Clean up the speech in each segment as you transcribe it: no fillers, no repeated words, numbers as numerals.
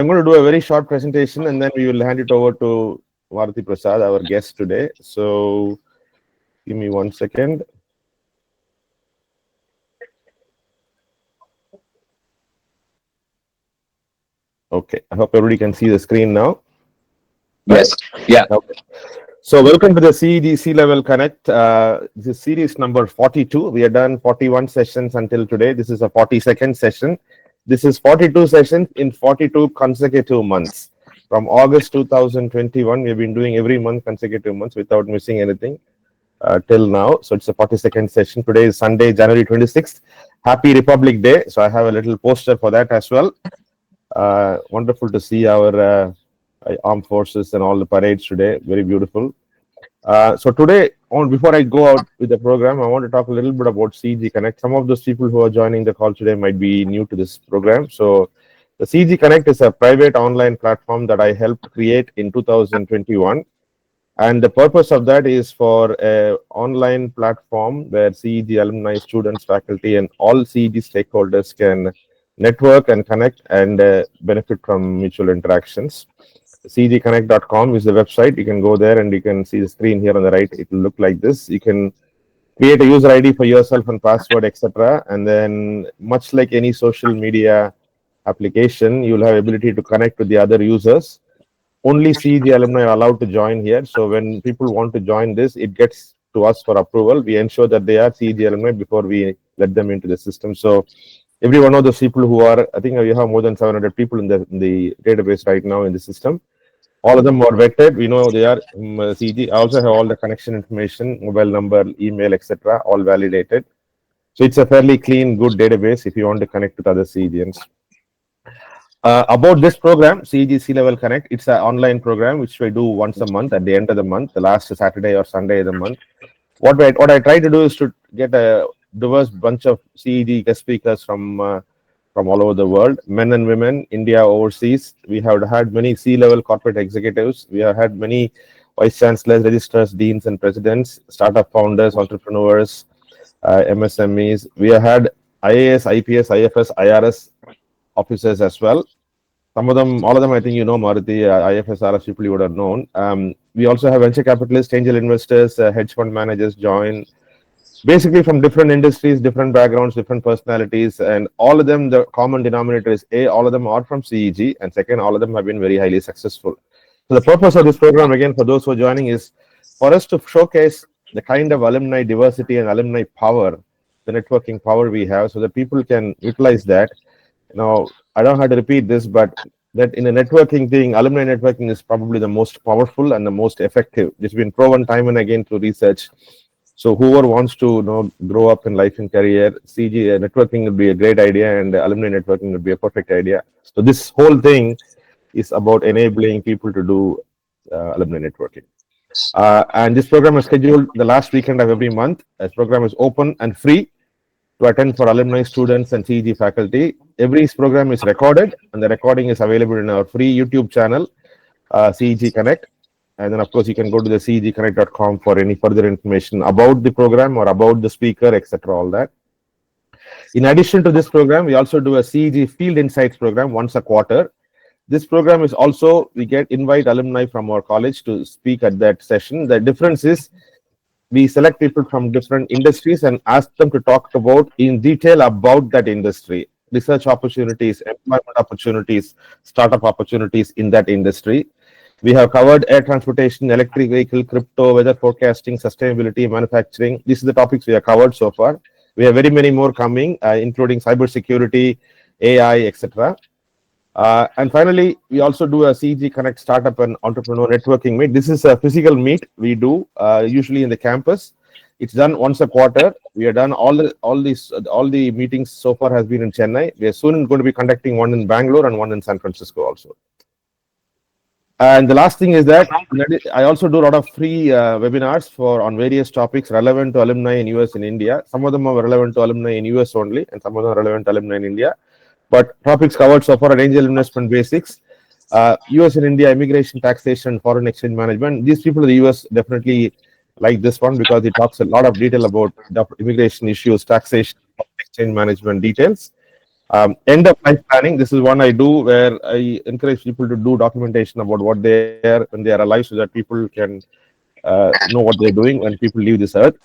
I'm going to do a very short presentation and then we will hand it over to Maruthi Prasad, our guest today. So give me 1 second. Okay, I hope everybody can see the screen now. Yes. Yeah. Okay. So welcome to the CEG C-Level Connect. This is series number 42. We have done 41 sessions until today. This is a 42nd session. This is 42 sessions in 42 consecutive months. From August 2021, we have been doing every month, consecutive months, without missing anything till now. So it's a 42nd session. Today is Sunday, January 26th. Happy Republic Day. So I have a little poster for that as well. Wonderful to see our armed forces and all the parades today. Very beautiful. So today, before I go out with the program, I want to talk a little bit about CEG Connect. Some of those people who are joining the call today might be new to this program. So the CEG Connect is a private online platform that I helped create in 2021. And the purpose of that is for an online platform where CEG alumni, students, faculty, and all CEG stakeholders can network and connect and benefit from mutual interactions. cegconnect.com is the website. You can go there and you can see the screen here on the right. It will look like this. You can create a user ID for yourself and password, etc. And then, much like any social media application, you'll have ability to connect with the other users. Only CEG alumni are allowed to join here. So when people want to join this, it gets to us for approval. We ensure that they are CEG alumni before we let them into the system. So every one of those people who are, I think we have more than 700 people in the database right now in the system. All of them are vetted. We know they are CEG. I also have all the connection information, mobile number, email, etc., all validated. So it's a fairly clean, good database if you want to connect with other CEGians. About this program, CEG C-Level Connect, it's an online program which we do once a month at the end of the month, the last Saturday or Sunday of the month. What I try to do is to get a diverse bunch of CEG guest speakers from all over the world, men and women, India, overseas. We have had many C-level corporate executives. We have had many vice chancellors, registrars, deans, and presidents, startup founders, entrepreneurs, MSMEs. We have had IAS, IPS, IFS, IRS officers as well. Some of them, all of them, I think you know, Maruthi, IFS, RS people you would have known. We also have venture capitalists, angel investors, hedge fund managers join. Basically from different industries, different backgrounds, different personalities, and all of them, the common denominator is A, all of them are from CEG, and second, all of them have been very highly successful. So the purpose of this program, again, for those who are joining, is for us to showcase the kind of alumni diversity and alumni power, the networking power we have, so that people can utilize that. Now, I don't have to repeat this, but that in a networking thing, alumni networking is probably the most powerful and the most effective. It's been proven time and again through research. So whoever wants to grow up in life and career, CEG networking would be a great idea, and alumni networking would be a perfect idea. So this whole thing is about enabling people to do alumni networking. And this program is scheduled the last weekend of every month. This program is open and free to attend for alumni, students, and CEG faculty. Every program is recorded, and the recording is available in our free YouTube channel, CEG Connect. And then, of course, you can go to the cegconnect.com for any further information about the program or about the speaker, etc., all that. In addition to this program, we also do a CEG Field Insights program once a quarter. This program is also, we invite alumni from our college to speak at that session. The difference is we select people from different industries and ask them to talk about in detail about that industry, research opportunities, employment opportunities, startup opportunities in that industry. We have covered air transportation, electric vehicle, crypto, weather forecasting, sustainability, manufacturing. These are the topics we have covered so far. We have very many more coming, including cybersecurity, AI, etc. And finally, we also do a CEG Connect Startup and Entrepreneur Networking Meet. This is a physical meet we do usually in the campus. It's done once a quarter. We have done all the meetings so far has been in Chennai. We are soon going to be conducting one in Bangalore and one in San Francisco also. And the last thing is that I also do a lot of free webinars on various topics relevant to alumni in US and India. Some of them are relevant to alumni in US only, and some of them are relevant to alumni in India. But topics covered so far are angel investment basics, US and India, immigration, taxation, foreign exchange management. These people in the US definitely like this one because it talks a lot of detail about immigration issues, taxation, exchange management details. End of life planning. This is one I do where I encourage people to do documentation about what they are when they are alive, so that people can know what they're doing when people leave this earth.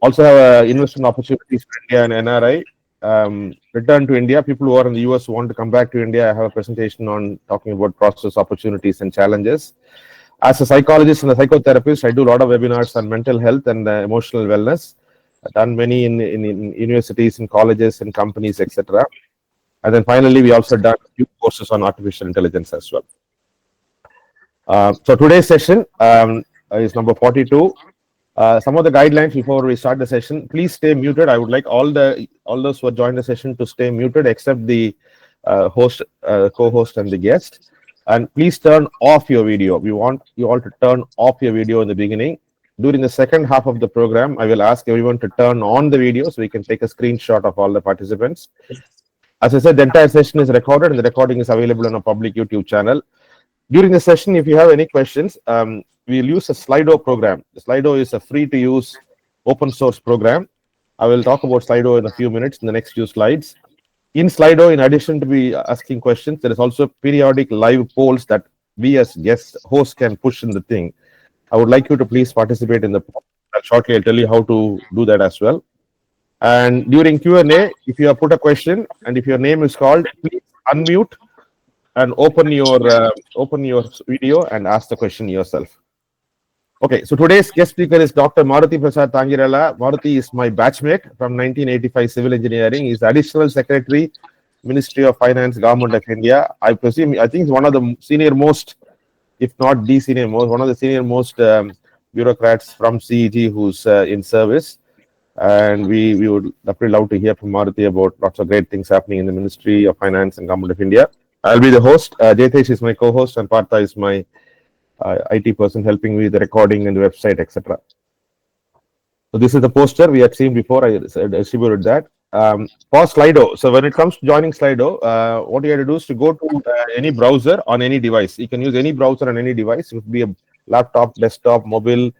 Also have investment opportunities for India and NRI. Return to India. People who are in the US who want to come back to India. I have a presentation on talking about process opportunities and challenges. As a psychologist and a psychotherapist, I do a lot of webinars on mental health and emotional wellness. I've done many in universities, in colleges, in companies, etc. And then finally, we also done a few courses on artificial intelligence as well. So today's session is number 42. Some of the guidelines before we start the session. Please stay muted. I would like all those who have joined the session to stay muted, except the host, co-host, and the guest. And please turn off your video. We want you all to turn off your video in the beginning. During the second half of the program, I will ask everyone to turn on the video so we can take a screenshot of all the participants. As I said, the entire session is recorded and the recording is available on a public YouTube channel. During the session, if you have any questions, we'll use a Slido program. The Slido is a free-to-use open source program. I will talk about Slido in a few minutes in the next few slides. In Slido, in addition to be asking questions, there is also periodic live polls that we as guest hosts can push in the thing. I would like you to please participate in the poll. Shortly, I'll tell you how to do that as well. And during Q&A, if you have put a question and if your name is called, please unmute and open your video and ask the question yourself. Okay, so today's guest speaker is Dr. Maruthi Prasad Tangirala. Maruthi is my batchmate from 1985 Civil Engineering. He's Additional Secretary, Ministry of Finance, Government of India. I think he's one of the senior most, if not the senior most, one of the senior most bureaucrats from CEG who's in service. And we would love to hear from Maruthi about lots of great things happening in the Ministry of Finance and Government of India. I'll be the host. Jaitesh is my co-host, and Partha is my IT person helping me with the recording and the website, etc. So this is the poster we had seen before. I distributed that. For Slido. So when it comes to joining Slido, what you have to do is to go to any browser on any device. You can use any browser on any device. It could be a laptop, desktop, mobile,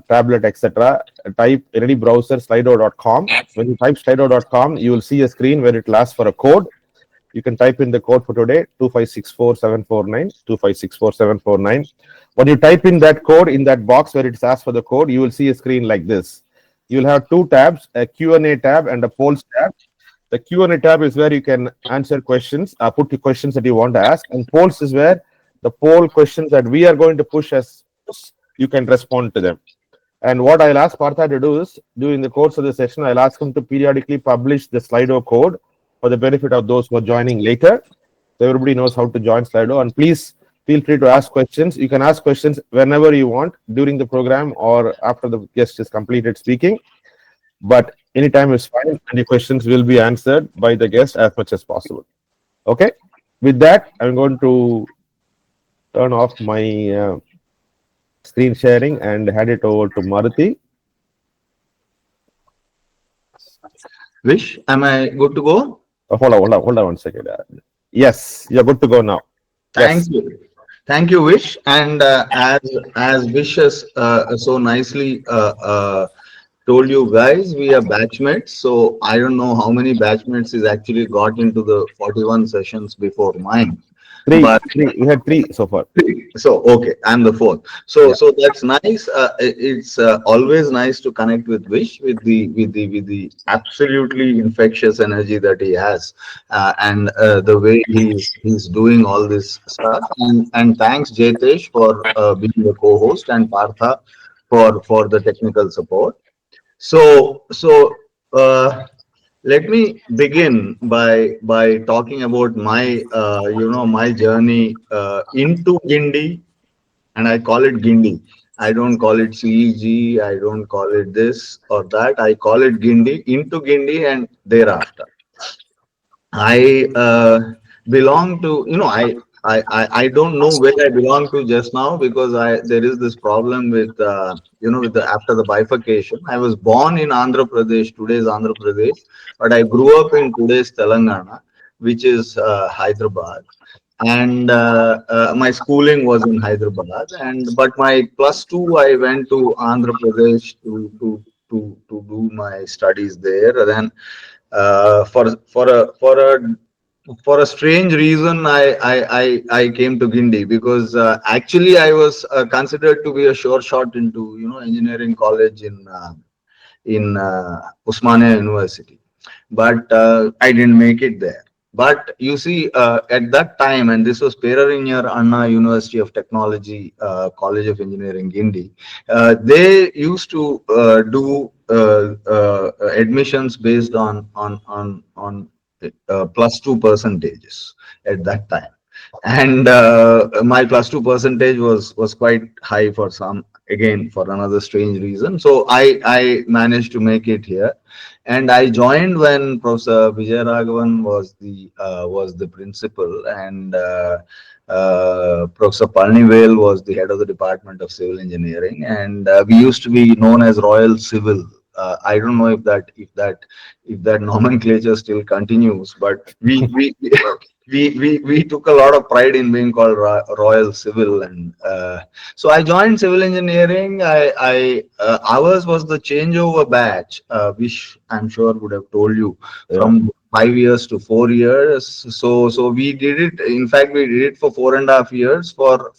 tablet, etc. Type in any browser slido.com. When you type slido.com, you will see a screen where it will ask for a code. You can type in the code for today, 2564749, 2564749. When you type in that code in that box where it asks for the code, you will see a screen like this. You will have two tabs, a Q&A tab and a polls tab. The Q&A tab is where you can answer questions, put the questions that you want to ask, and polls is where the poll questions that we are going to push as you can respond to them. And what I'll ask Partha to do is, during the course of the session, I'll ask him to periodically publish the Slido code for the benefit of those who are joining later. So everybody knows how to join Slido. And please feel free to ask questions. You can ask questions whenever you want during the program or after the guest is completed speaking. But anytime is fine, and the questions will be answered by the guest as much as possible. Okay? With that, I'm going to turn off my screen sharing and hand it over to Maruthi. Vish, am I good to go? Hold on 1 second. Yes, you're good to go now. Thank you. Thank you, Vish. And as Vish has so nicely told you guys, we are batchmates. So I don't know how many batchmates is actually got into the 41 sessions before mine. Three. We had three so far. So okay, I'm the fourth. So that's nice. It's always nice to connect with Vish with the absolutely infectious energy that he has, and the way he's doing all this stuff. And thanks Jaitesh for being the co-host, and Partha for the technical support. So let me begin by talking about my my journey into Guindy, and I call it Guindy. I don't call it CEG. I don't call it this or that. I call it Guindy, into Guindy, and thereafter. I belong to, I don't know where I belong to just now, because there is this problem with with the after the bifurcation. I was born in Andhra Pradesh, today's Andhra Pradesh, but I grew up in today's Telangana, which is Hyderabad, and my schooling was in Hyderabad, but my +2 I went to Andhra Pradesh to do my studies there. Then For a strange reason, I came to Guindy because actually I was considered to be a sure shot into engineering college in Osmania University, but I didn't make it there. But you see, at that time, and this was Perarinyar Anna University of Technology, College of Engineering, Guindy, they used to do admissions based on +2 percentages at that time, and my +2 percentage was quite high for some, again for another strange reason. So I managed to make it here, and I joined when Professor Vijay Raghavan was the principal, and Professor Palnivel was the head of the Department of Civil Engineering, and we used to be known as Royal Civil. I don't know if that nomenclature still continues, but we took a lot of pride in being called Royal Civil, and so I joined civil engineering. Ours was the changeover batch, which I'm sure would have told you, from 5 years to 4 years. So we did it. In fact, we did it for 4.5 years. For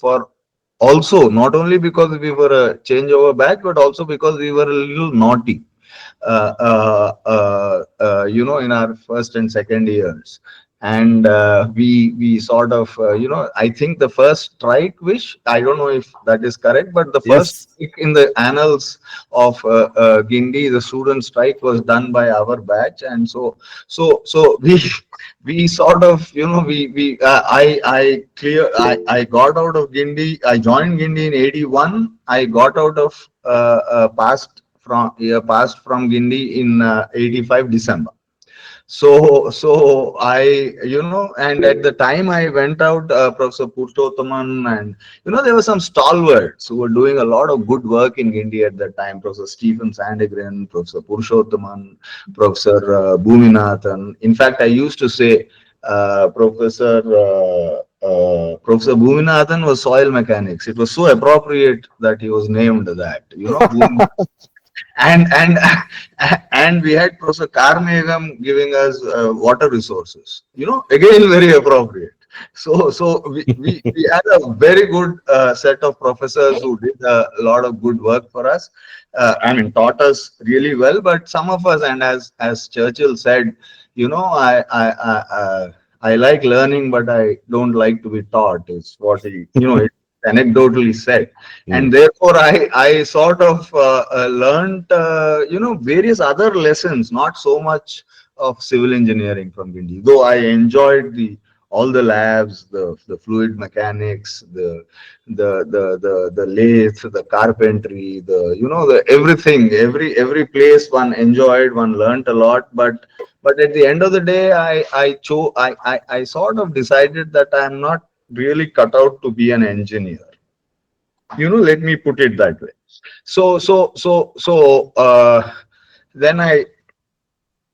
also, not only because we were a changeover batch, but also because we were a little naughty. In our first and second years, and we sort of I think the first strike, which I don't know if that is correct, but the first Yes. strike in the annals of Guindy, the student strike, was done by our batch. And so we sort of I got out of Guindy. I joined Guindy in 81. I got out of passed from Guindy in 85 December. So I, and at the time I went out, Professor Purushothaman, and there were some stalwarts who were doing a lot of good work in Guindy at that time. Professor Stephen Sandegren, Professor Purushothaman, Professor Bhuminathan. In fact, I used to say Professor Bhuminathan was soil mechanics. It was so appropriate that he was named that. And and we had Professor Karmegam giving us water resources. Again, very appropriate. So we had a very good set of professors who did a lot of good work for us. I mean, taught us really well. But some of us, and as Churchill said, I like learning, but I don't like to be taught. Is what he anecdotally said. And therefore I sort of learned various other lessons, not so much of civil engineering from Guindy, though I enjoyed the all the labs, the fluid mechanics, the lathe, the carpentry, the everything, every place one enjoyed, one learned a lot. But at the end of the day, I sort of decided that I'm not really cut out to be an engineer. Let me put it that way. So then I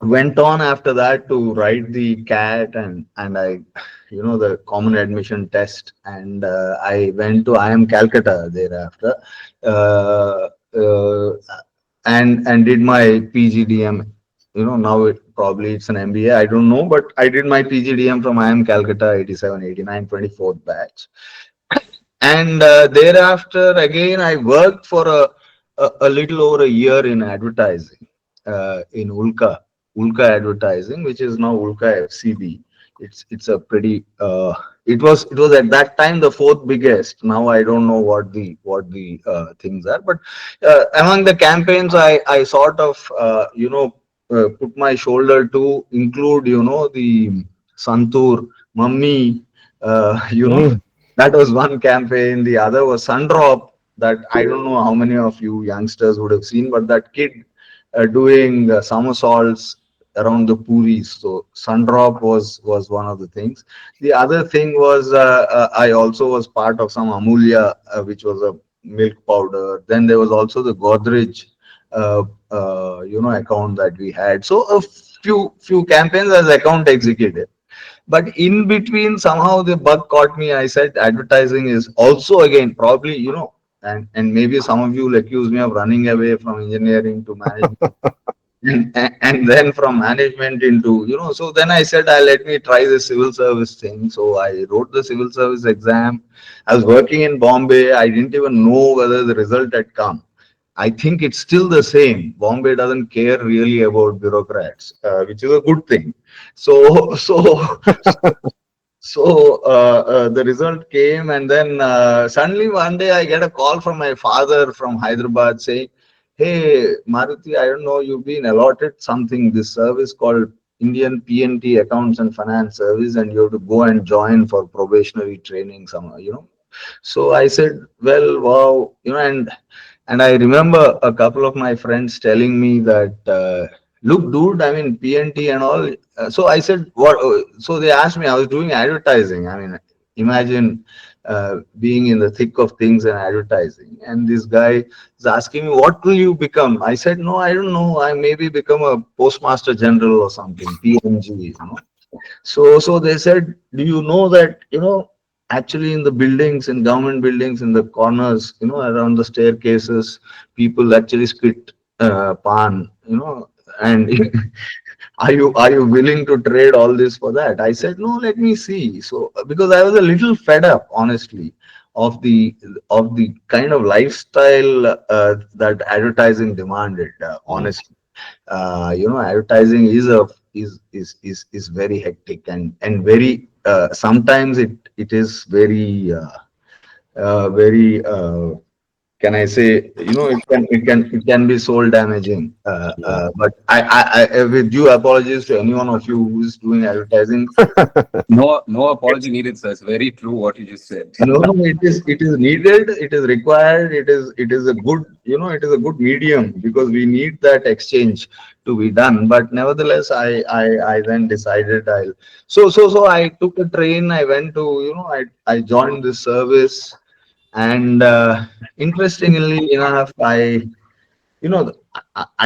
went on after that to write the CAT, and I, the common admission test, and I went to IIM Calcutta thereafter, uh, uh, and did my PGDM. Now it's an MBA. I don't know, but I did my PGDM from IIM Calcutta 87, 89, 24th batch. And thereafter, again, I worked for a little over a year in advertising, in Ulka Advertising, which is now Ulka FCB. It's a pretty. It was at that time the fourth biggest. Now I don't know what the things are, but among the campaigns, I sort of put my shoulder to include the Santur Mummy, that was one campaign. The other was Sundrop, that I don't know how many of you youngsters would have seen, but that kid doing somersaults around the puris. So Sundrop was one of the things. The other thing was I also was part of some Amulya, which was a milk powder. Then there was also the Godrej, account that we had. So a few campaigns as account executive. But in between, somehow the bug caught me. I said advertising is also, again, probably, and maybe some of you will accuse me of running away from engineering to management. and then from management into, so then I said, let me try the civil service thing. So I wrote the civil service exam. I was working in Bombay. I didn't even know whether the result had come. I think it's still the same. Bombay doesn't care really about bureaucrats, which is a good thing. So, the result came, and then suddenly one day I get a call from my father from Hyderabad saying, "Hey, Maruti, I don't know, you've been allotted something, this service called Indian PNT Accounts and Finance Service, and you have to go and join for probationary training somewhere." So I said, well, wow, and I remember a couple of my friends telling me that, look, dude, I mean, PNT and all. So I said, what? So they asked me, I was doing advertising. I mean, imagine being in the thick of things and advertising. And this guy is asking me, what will you become? I said, no, I don't know. I maybe become a postmaster general or something, PNG. So they said, do you know that, actually in the buildings, in government buildings, in the corners, around the staircases, people actually spit pan, and are you willing to trade all this for that? I said, no, let me see. So because I was a little fed up, honestly, of the kind of lifestyle that advertising demanded, honestly. Advertising is very hectic, and very sometimes it is very can I say, it can be soul damaging. But with due apologies to any one of you who is doing advertising. No apology needed, sir. It's very true what you just said. No, it is needed, it is required, it is a good, it is a good medium, because we need that exchange to be done. But nevertheless, I then decided so I took a train, I went to, I joined this service. And interestingly enough, I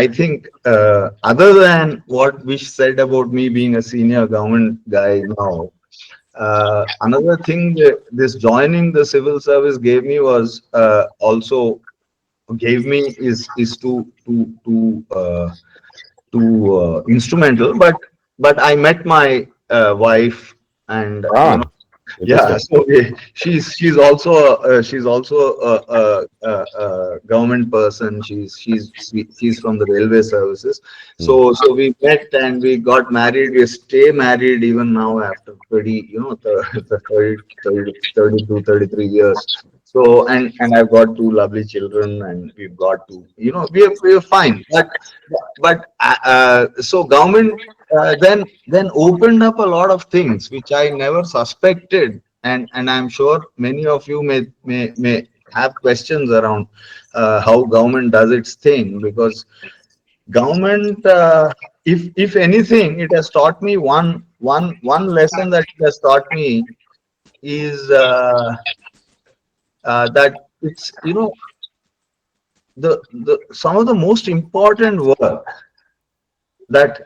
think, other than what Vish said about me being a senior government guy now, another thing that this joining the civil service gave me was, also gave me is instrumental. But I met my wife, and yeah, Interesting. so she's also a government person. She's from the railway services. Hmm. So we met and we got married. We stay married even now after 30, 32, 33 years. So and I've got two lovely children, and we've got to, we're fine. But so government then opened up a lot of things which I never suspected, and I'm sure many of you may have questions around how government does its thing, because government, if anything, it has taught me one lesson that it has taught me is, that it's, the some of the most important work that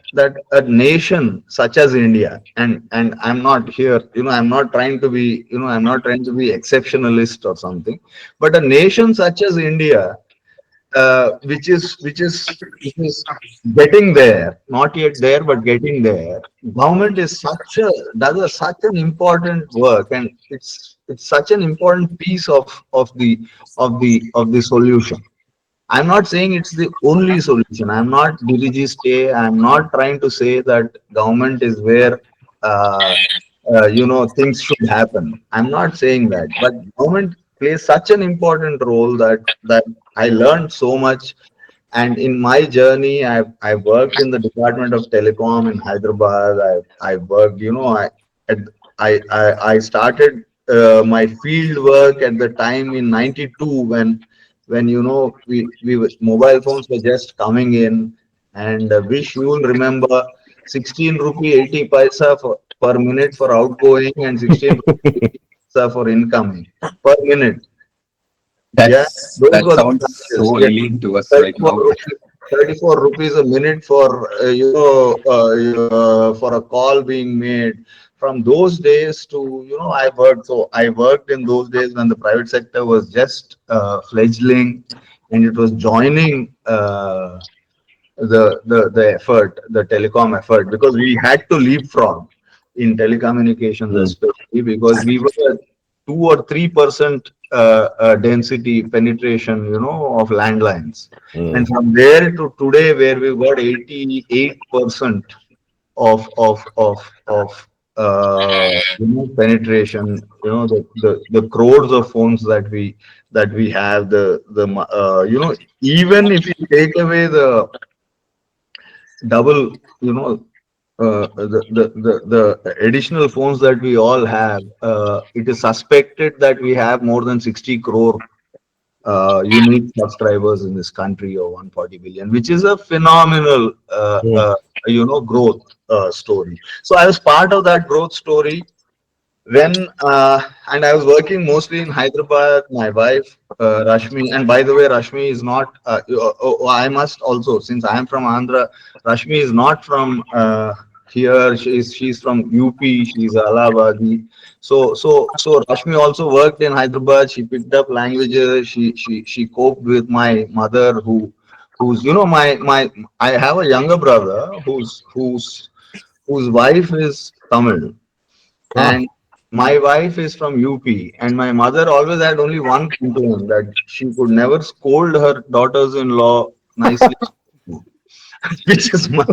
a nation such as India, and I'm not here, I'm not trying to be, I'm not trying to be exceptionalist or something, but a nation such as India, which is getting there, not yet there, but getting there. Government is such an important work, and it's such an important piece of the solution. I'm not saying it's the only solution. I'm not dirigiste. I'm not trying to say that government is where, uh, things should happen. I'm not saying that. But government plays such an important role that I learned so much. And in my journey, I worked in the Department of Telecom in Hyderabad. I worked, at- I started my field work at the time in '92, when mobile phones were just coming in, and wish you will remember 16 rupee 80 paisa per minute for outgoing, and 16 rupee 80 paisa for incoming per minute. Yeah, those That were the sounds charges. so Yeah, alien to us right 34 now. rupees, 34 rupees a minute for, for a call being made. From those days to, I worked in those days when the private sector was just fledgling, and it was joining. the effort, the telecom effort, because we had to leapfrog in telecommunications, Mm. especially because we were at 2 or 3% density penetration, of landlines. And Mm. from there to today, where we got 88% of penetration, the crores of phones that we have, even if you take away the double, the additional phones that we all have, it is suspected that we have more than 60 crore unique subscribers in this country, or 140 billion, which is a phenomenal, Mm. growth story. So I was part of that growth story when, and I was working mostly in Hyderabad. My wife, Rashmi, and by the way, Rashmi is not. I must also, since I am from Andhra, Rashmi is not from here. She's from UP. She's Allahabadi. So Rashmi also worked in Hyderabad. She picked up languages. She coped with my mother, who's my. I have a younger brother whose wife is Tamil, Ah. and my wife is from UP, and my mother always had only one complaint, that she could never scold her daughters-in-law nicely, which is my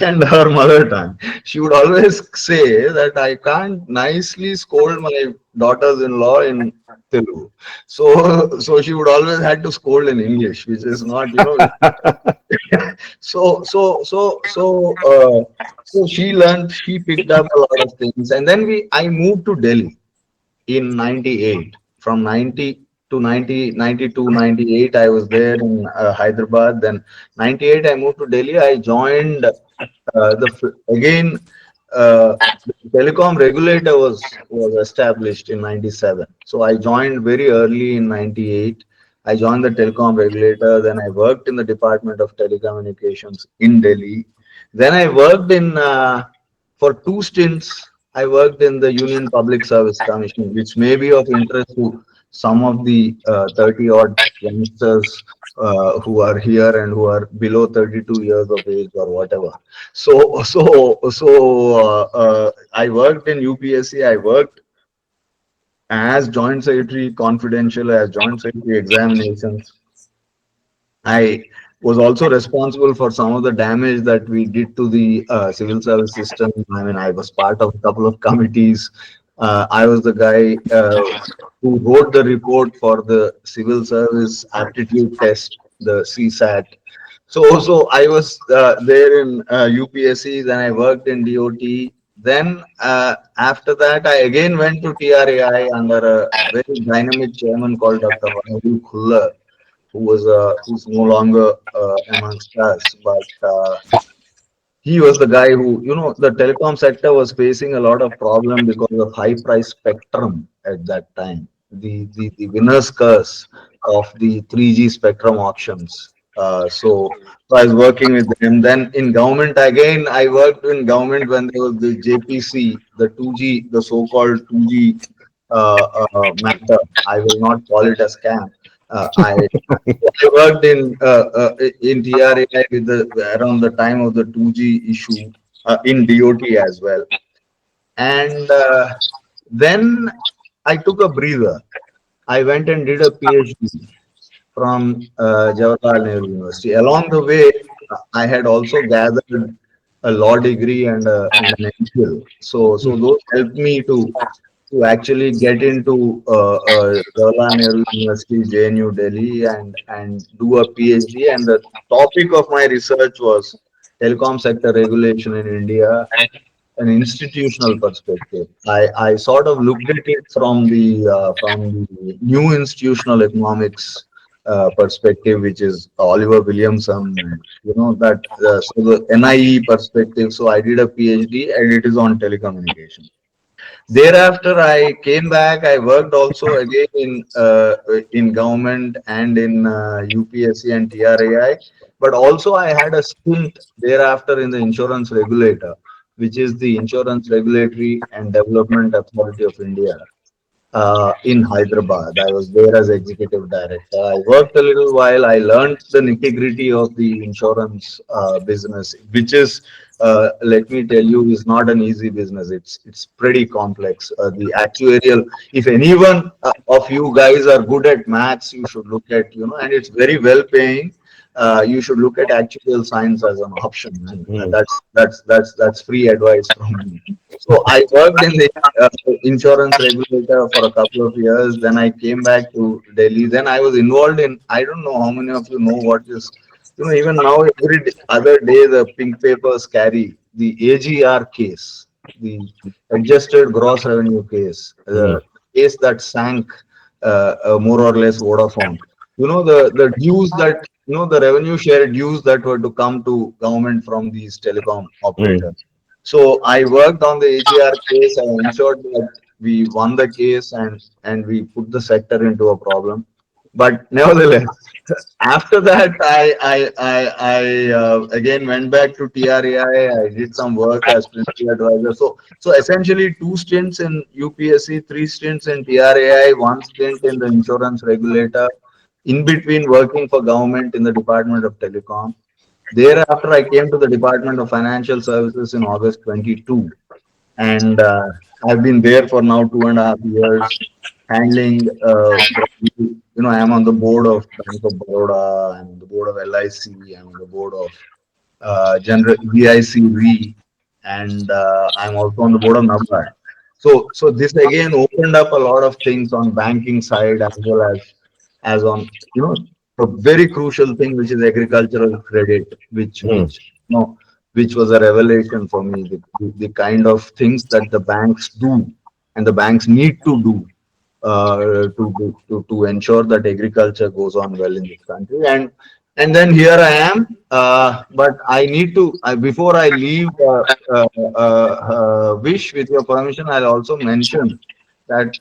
and her mother tongue. She would always say that I can't nicely scold my daughters-in-law in Telugu. So she would always had to scold in English, which is not, so she learned, she picked up a lot of things, and then I moved to Delhi in 98. From 90 to 90, 92, 98, I was there in Hyderabad. Then 98, I moved to Delhi. I joined again. The telecom regulator was established in 97. So I joined very early in 98. I joined the telecom regulator. Then I worked in the Department of Telecommunications in Delhi. Then I worked for 2 stints. I worked in the Union Public Service Commission, which may be of interest to some of the 30 odd youngsters who are here and who are below 32 years of age or whatever. I worked in UPSC. I worked as Joint Secretary Confidential, as Joint Secretary Examinations. I was also responsible for some of the damage that we did to the civil service system. I mean, I was part of a couple of committees. I was the guy who wrote the report for the civil service aptitude test, the CSAT. So I was there in UPSC, then I worked in DOT. Then after that, I again went to TRAI under a very dynamic chairman called Dr. Rahul Khullar, who's no longer amongst us, but he was the guy who, the telecom sector was facing a lot of problem because of high price spectrum at that time. The winner's curse of the 3G spectrum auctions. So I was working with them. Then in government again, I worked in government when there was the JPC, the 2G, the so-called 2G matter. I will not call it a scam. I worked in TRAI with around the time of the 2G issue, in DOT as well, and then I took a breather. I went and did a PhD from Jawaharlal Nehru University. Along the way, I had also gathered a law degree and an MPhil. So those helped me to actually get into Jawaharlal Nehru University, JNU Delhi, and do a PhD. And the topic of my research was telecom sector regulation in India, an institutional perspective. I sort of looked at it from the new institutional economics perspective, which is Oliver Williamson, and that so the NIE perspective. So I did a PhD, and it is on telecommunications. Thereafter, I came back. I worked also again in government and in UPSC and TRAI, but also I had a stint thereafter in the insurance regulator, which is the Insurance Regulatory and Development Authority of India. in Hyderabad. I was there as executive director. I worked a little while. I learned the nitty-gritty of the insurance business, which is, let me tell you, is not an easy business. It's pretty complex. The actuarial. If anyone of you guys are good at maths, you should look at, and it's very well paying. You should look at actuarial science as an option, and Hmm. that's free advice from me. So I worked in the insurance regulator for a couple of years. Then I came back to Delhi. Then I was involved in, I don't know how many of you know what is, even now, other day, the pink papers carry the AGR case, the adjusted gross revenue case, Hmm. the case that sank more or less Vodafone. The dues that, the revenue share dues that were to come to government from these telecom Hmm. operators. So I worked on the AGR case. I ensured that we won the case, and we put the sector into a problem. But nevertheless, after that, I again went back to TRAI. I did some work as principal advisor. So essentially, 2 stints in UPSC, 3 stints in TRAI, 1 stint in the insurance regulator. In between, working for government in the Department of Telecom. Thereafter, I came to the Department of Financial Services in August 22, and I've been there for now 2.5 years, handling. I am on the board of Bank of Baroda. I'm on the board of LIC. I'm on the board of General VIC Re, and I'm also on the board of NABARD. So this again opened up a lot of things on banking side, as well as on, a very crucial thing, which is agricultural credit, which Hmm. which you know which was a revelation for me. The kind of things that the banks do and the banks need to do to ensure that agriculture goes on well in this country. And then here I am, but I need to, before I leave, Wish, with your permission, I'll also mention that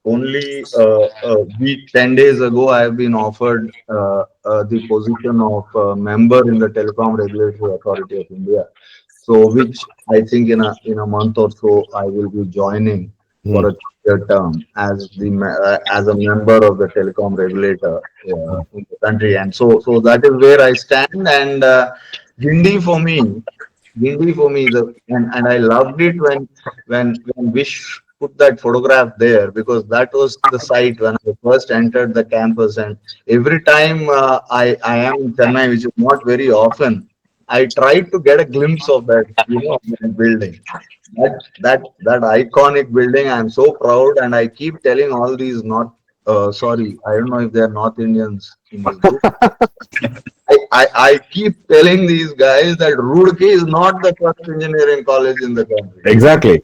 only a week, 10 days ago, I have been offered the position of member in the Telecom Regulatory Authority of India. So, which I think in a month or so, I will be joining Hmm. for a 3-year term as as a member of the telecom regulator in the country. And so that is where I stand. And Guindy for me, Guindy for me, and I loved it when Vish put that photograph there, because that was the site when I first entered the campus. And every time I am in Chennai, which is not very often, I tried to get a glimpse of that, that building. That iconic building. I'm so proud, and I keep telling all these not sorry, I don't know if they're North Indians in this group. I keep telling these guys that Roorkee is not the first engineering college in the country. Exactly.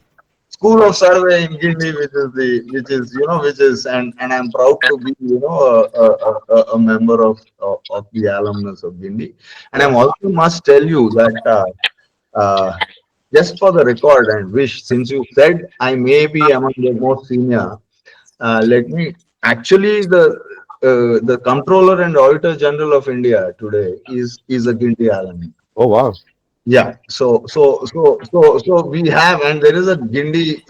School of Survey in Guindy, which is, and I'm proud to be, a member of the alumnus of Guindy. And Yeah. I'm also must tell you that just for the record, and Wish, since you said I may be among the most senior, let me actually, the Comptroller and Auditor General of India today is a Guindy alumni. Oh wow. Yeah, so we have, and there is a Guindy,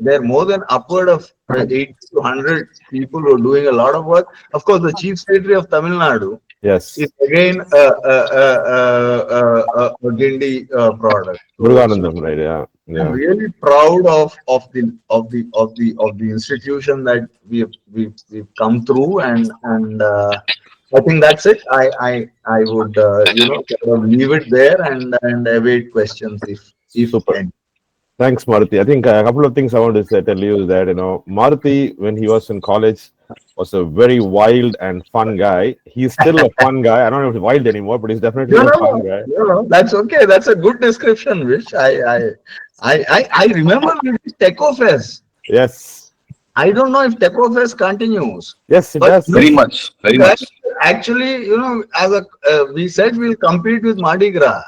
there are more than upward of 80 to 100 people who are doing a lot of work. Of course, the Chief Secretary of Tamil Nadu is Yes. again a Guindy product. So Muruganandam, right? Yeah. I'm Yeah. really proud of the institution that we've come through, and I think that's it. I would sort of leave it there, and await questions if Super. any. Thanks, Maruti. I think a couple of things I want to tell you is that, Maruti, when he was in college, was a very wild and fun guy. He's still a fun guy. I don't know if he's wild anymore, but he's definitely No, a no, fun no, guy. no, no. That's okay. That's a good description, Vish. I remember Techofest. Yes. I don't know if Techofest continues, Yes, it but does. Very much, very guys, much. actually, as we said, we'll compete with Mardi Gras,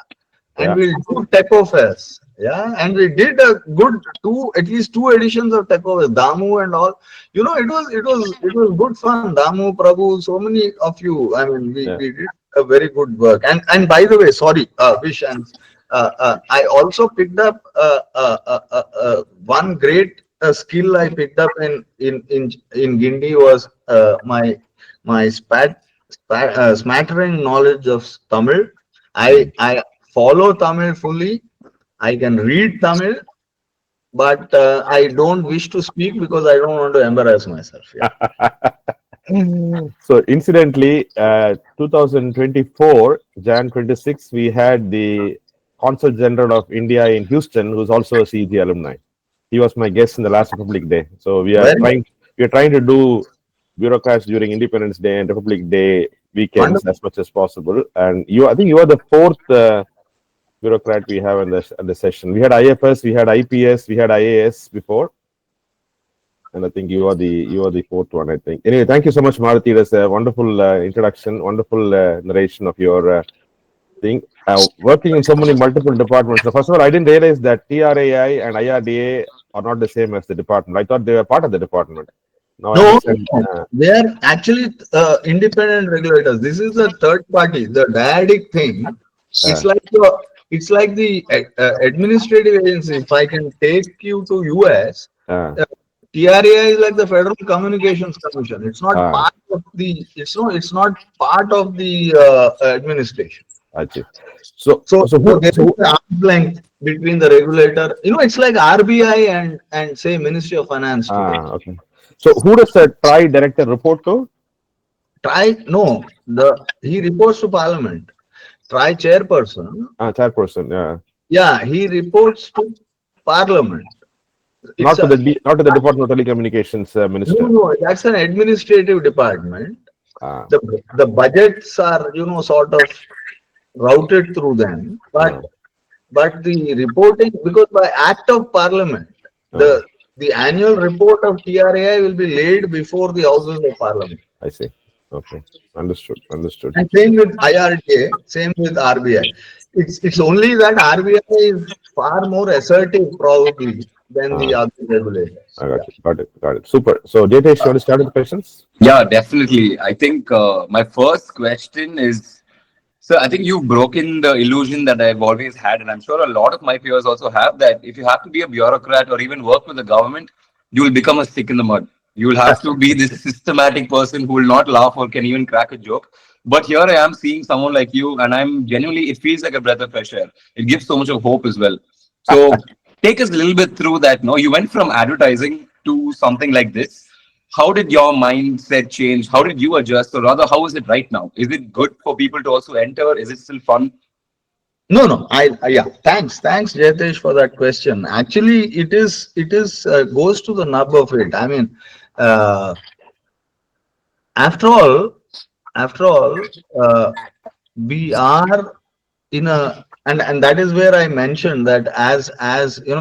and Yeah. we'll do Techofest. Yeah, and we did a good at least two editions of Techofest, Damu and all. It was good fun. Damu, Prabhu, so many of you. I mean, we, Yeah. we did a very good work. And by the way, sorry, Vish, and I also picked up one great skill I picked up in Guindy was my smattering knowledge of Tamil. I follow Tamil fully. I can read Tamil, but I don't wish to speak because I don't want to embarrass myself. Yeah. So incidentally, 2024, Jan 26, we had the Consul General of India in Houston, who's also a CG alumni. He was my guest in the last Republic Day. So Very we are trying to do bureaucrats during Independence Day and Republic Day weekends wonderful. as much as possible. And I think you are the fourth bureaucrat we have in the session. We had IFS, we had IPS, we had IAS before. And I think you are the fourth one, I think. Anyway, thank you so much, Maruthi. That's a wonderful introduction, wonderful narration of your thing. Working in so many multiple departments. So first of all, I didn't realize that TRAI and IRDA are not the same as the department. I thought they were part of the department. Now I No, understand. they are actually independent regulators. This is a third party. The dyadic thing. It's Uh, like the administrative agency. If I can take you to US, uh, uh, TRAI is like the Federal Communications Commission. It's not uh, part of the. It's not part of the administration. Actually. So, So, so so who, there so is who, an arm's length between the regulator. It's like RBI and say Ministry of Finance today. okay. So who does the TRI director report to? He reports to Parliament. Try chairperson. Chairperson. Yeah. Yeah, he reports to Parliament. It's a Not to the Department of Telecommunications minister. no, that's an administrative department. Ah, The budgets are sort of routed through them, ah, but the reporting, because by act of Parliament, ah. the annual report of TRAI will be laid before the Houses of Parliament. I see. Okay. Understood. Understood. And same with IRDA, same with RBI. It's only that RBI is far more assertive probably than the Ah, other regulators. I Yeah. got it. Got it. Got it. Super. So, Jitesh, you want to start with the questions? Yeah, definitely. I think my first question is, so I think you've broken the illusion that I've always had, and I'm sure a lot of my peers also have, that if you have to be a bureaucrat or even work with the government, you will become a stick in the mud. You will have to be this systematic person who will not laugh or can even crack a joke. But here I am seeing someone like you, and I'm genuinely, it feels like a breath of fresh air. It gives so much of hope as well. So take us a little bit through that. No, you went from advertising to something like this. How did your mindset change? How did you adjust, or rather, how is it right now? Is it good for people to also enter? Is it still fun? No. Yeah. Thanks, Jitesh, for that question. Actually, it is goes to the nub of it. I mean, uh, after all, after all, we are in a and that is where I mentioned that as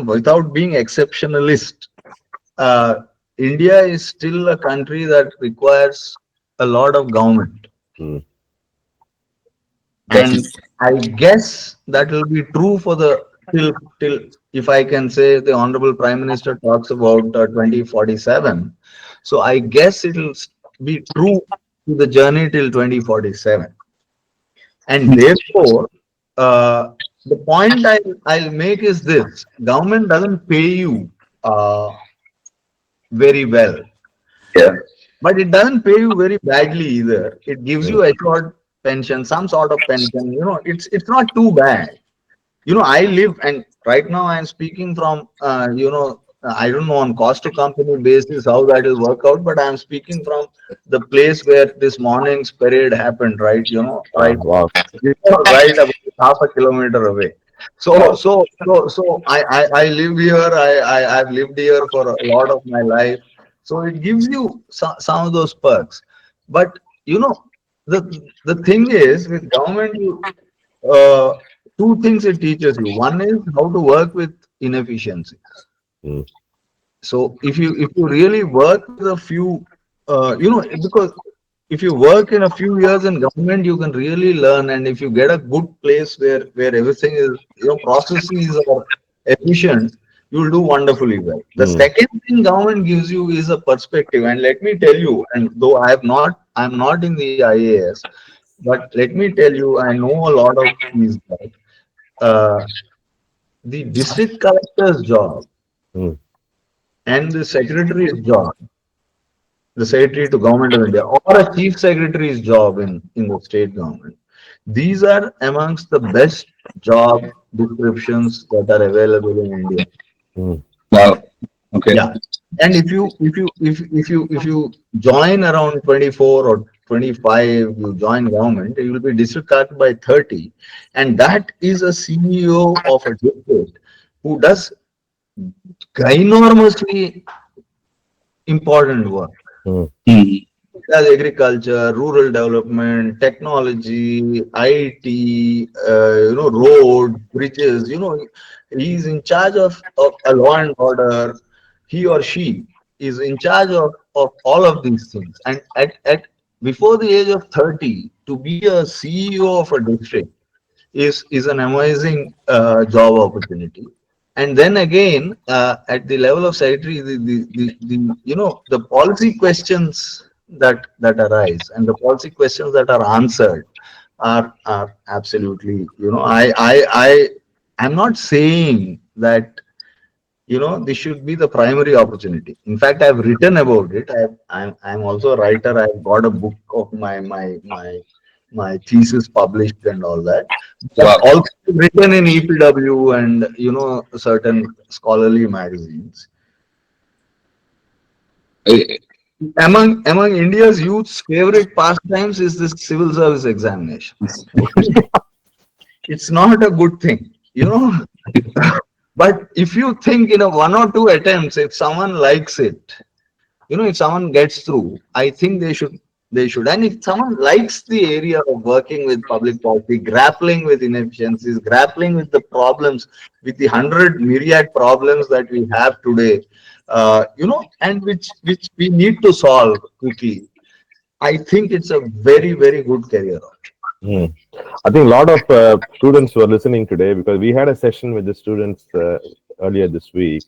without being exceptionalist, uh, India is still a country that requires a lot of government, Hmm. and Definitely. I guess that will be true for the till if I can say the Honorable Prime Minister talks about 2047. So I guess it will be true to the journey till 2047. And therefore, the point I'll make is this: government doesn't pay you uh, very well, Yeah. but it doesn't pay you very badly either. It gives you a short pension, some sort of pension. It's not too bad. I live, and right now I'm speaking from I don't know on cost to company basis how that will work out, but I'm speaking from the place where this morning's parade happened, right? Wow. Right about half a kilometer away. So Wow. I live here. I've lived here for a lot of my life. So it gives you some of those perks. But the thing is with government, uh, two things it teaches you. One is how to work with inefficiency. Hmm. So if you really work with a few, because if you work in a few years in government, you can really learn. And if you get a good place where everything is, processes are efficient, you'll do wonderfully well. The Hmm. second thing government gives you is a perspective. And let me tell you, and though I'm not in the IAS, but let me tell you, I know a lot of these guys. Uh, the district collector's job Hmm. and the secretary's job, the secretary to government of India, or a chief secretary's job in the state government. These are amongst the best job descriptions that are available in India. Mm. Wow. Okay. Yeah. And if you join around 24 or 25, you join government, you will be district by 30. And that is a CEO of a district who does enormously important work. Mm. Hmm. As agriculture, rural development, technology, IT, road, bridges, he's in charge of a law and order. He or she is in charge of all of these things. And at before the age of 30, to be a CEO of a district is an amazing job opportunity. And then again, at the level of secretary, the policy questions that arise and the policy questions that are answered are absolutely, I'm not saying that this should be the primary opportunity. In fact, I've written about it. I'm also a writer. I've got a book of my thesis published and all that. I've Wow. also written in EPW and certain scholarly magazines. Eh, Among India's youth's favorite pastimes is this civil service examination. It's not a good thing. But if you think in a one or two attempts, if someone likes it, if someone gets through, I think they should. And if someone likes the area of working with public policy, grappling with inefficiencies, grappling with the problems, with the 100 myriad problems that we have today, and which we need to solve quickly, I think it's a very, very good career. Mm. I think a lot of students were listening today because we had a session with the students earlier this week.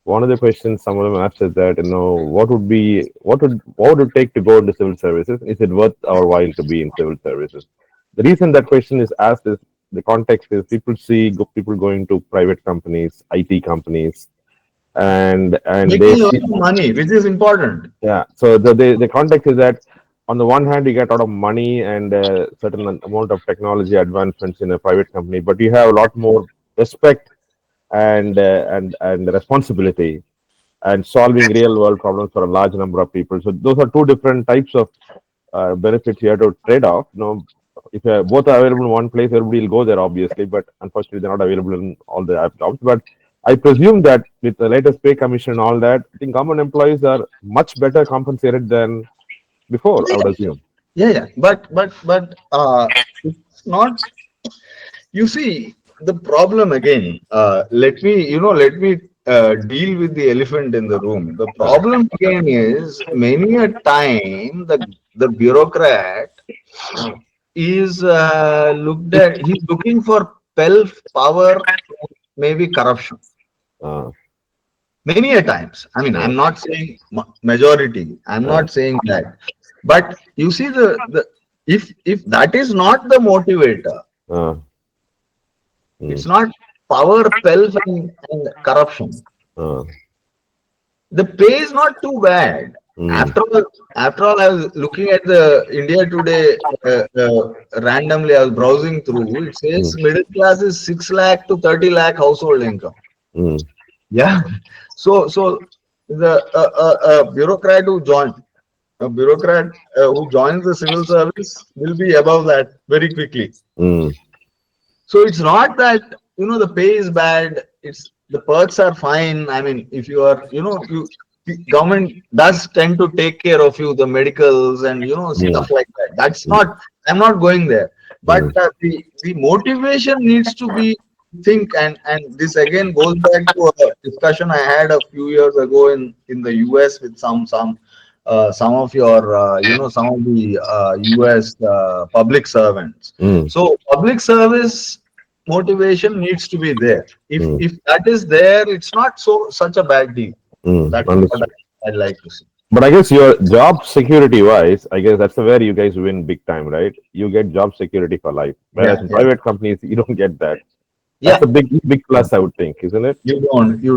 One of the questions some of them asked is that, what would it take to go into civil services? Is it worth our while to be in civil services? The reason that question is asked is the context is people see people going to private companies, IT companies, and they Making a lot see, of money, which is important. yeah. So the context is that on the one hand you get a lot of money and a certain amount of technology advancements in a private company, but you have a lot more respect and responsibility and solving real world problems for a large number of people. So those are two different types of benefits you have to trade off. If both are available in one place, everybody will go there, obviously, but unfortunately, they're not available in all the jobs. But I presume that with the latest pay commission and all that, I think government employees are much better compensated than before, I would assume. Yeah. But it's not. You see, the problem again, let me deal with the elephant in the room. The problem again is many a time the bureaucrat is he's looking for pelf power, maybe corruption. Uh, Many a times. I mean, uh, I'm not saying majority. I'm uh, not saying that. But you see, the if that is not the motivator, uh, it's mm, not power, pelf, and corruption. uh, The pay is not too bad. mm, After all, I was looking at the India Today randomly. I was browsing through. It mm, says middle class is 6 lakh to 30 lakh household income. mm, Yeah. So the bureaucrat who joins the civil service will be above that very quickly. mm, So it's not that the pay is bad. It's the perks are fine. I mean, if you are the government does tend to take care of you, the medicals and mm, stuff like that. That's not. I'm not going there. But mm, the motivation needs to be think and this again goes back to a discussion I had a few years ago in the US with some of your some of the US public servants. mm, So public service motivation needs to be there. If mm, if that is there, it's not such a bad deal. That's what understood. I'd like to see. But I guess your job security wise, I guess that's where you guys win big time, right? You get job security for life. Whereas Yeah, in yeah. private companies, you don't get that. That's Yeah, a big plus, I would think, isn't it? you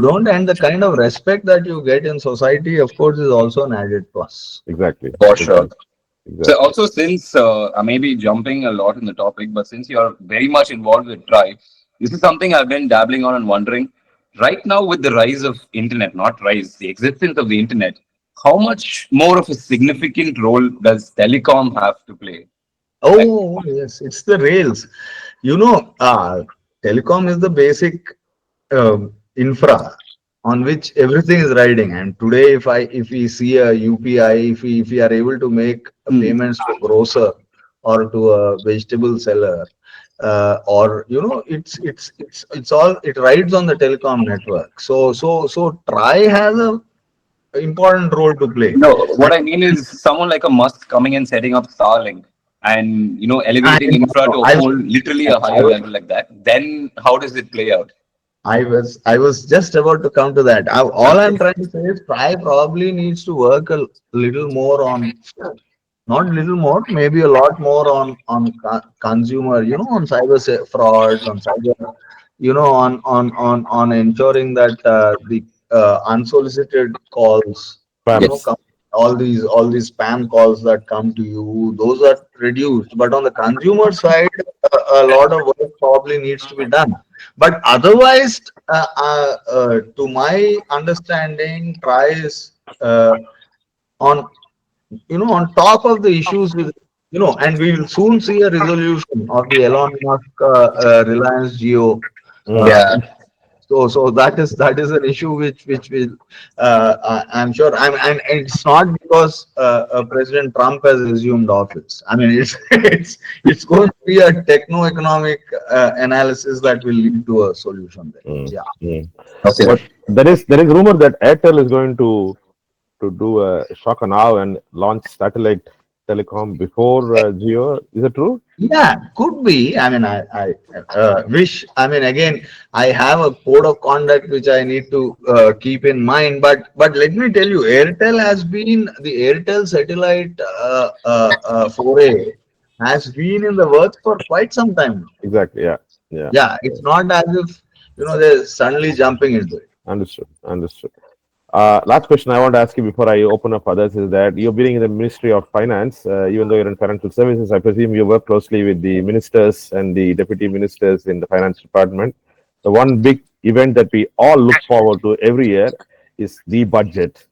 don't, and the kind of respect that you get in society, of course, is also an added plus. Exactly, For sure. exactly, So exactly. also since I may be jumping a lot in the topic, but since you are very much involved with Tribe, this is something I've been dabbling on and wondering. Right now, with the rise of internet, not rise, the existence of the internet, how much more of a significant role does telecom have to play? Like, Oh, yes, it's the rails. You know, telecom is the basic infra on which everything is riding. And today, if we see a UPI, if we are able to make hmm, payments to a grocer or to a vegetable seller, or it's all, it rides on the telecom network. So Try has a important role to play. no, what I mean is someone like a Musk coming and setting up Starlink and I elevating know, infra to a I, whole literally a I higher level like that. Then how does it play out? I was just about to come to that. All Okay. I'm trying to say is Try probably needs to work a little more on, not little more, maybe a lot more on consumer, on frauds, on cyber, on ensuring that the unsolicited calls, Spams. Yes. come, all these spam calls that come to you, those are reduced. But on the consumer side, a lot of work probably needs to be done. But otherwise, to my understanding, Try is on on top of the issues with, and we will soon see a resolution of the Elon Musk Reliance Geo. Mm, Uh, Yeah. so that is an issue which will, I'm sure, and it's not because President Trump has assumed office. I mean, it's it's going to be a techno-economic analysis that will lead to a solution there. mm, Yeah. mm. Okay. But there is rumor that Airtel is going to do a shock and awe and launch satellite telecom before Geo. Is it true? Yeah, could be. I mean, I wish. I mean, again, I have a code of conduct which I need to keep in mind. But let me tell you, Airtel has been the Airtel satellite foray has been in the works for quite some time now. Exactly. Yeah. Yeah. Yeah, it's not as if they're suddenly jumping into it. Understood. Understood. Last question I want to ask you before I open up others is that you're being in the Ministry of Finance, even though you're in financial services. I presume you work closely with the ministers and the deputy ministers in the finance department. The one big event that we all look forward to every year is the budget,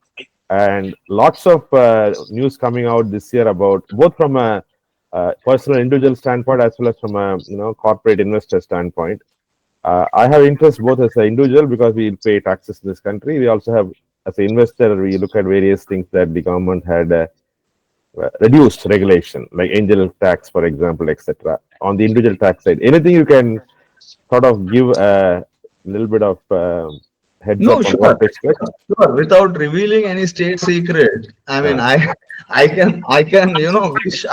and lots of news coming out this year about both from a personal individual standpoint as well as from a corporate investor standpoint. I have interest both as an individual because we pay taxes in this country. We also have, as an investor, we look at various things that the government had reduced regulation, like angel tax, for example, etc. On the individual tax side, anything you can sort of give a little bit of heads No, up on what sure, to expect. sure. Without revealing any state secret, I mean, Uh, I can, wish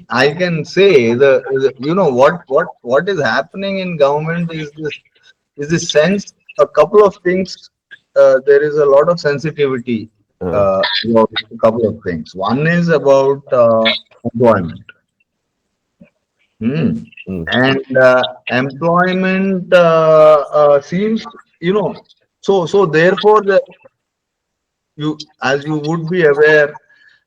I can say what is happening in government is this sense. A couple of things. There is a lot of sensitivity uh, about a couple of things. One is about employment. Hmm. mm, And employment seems, you know, so therefore as you would be aware,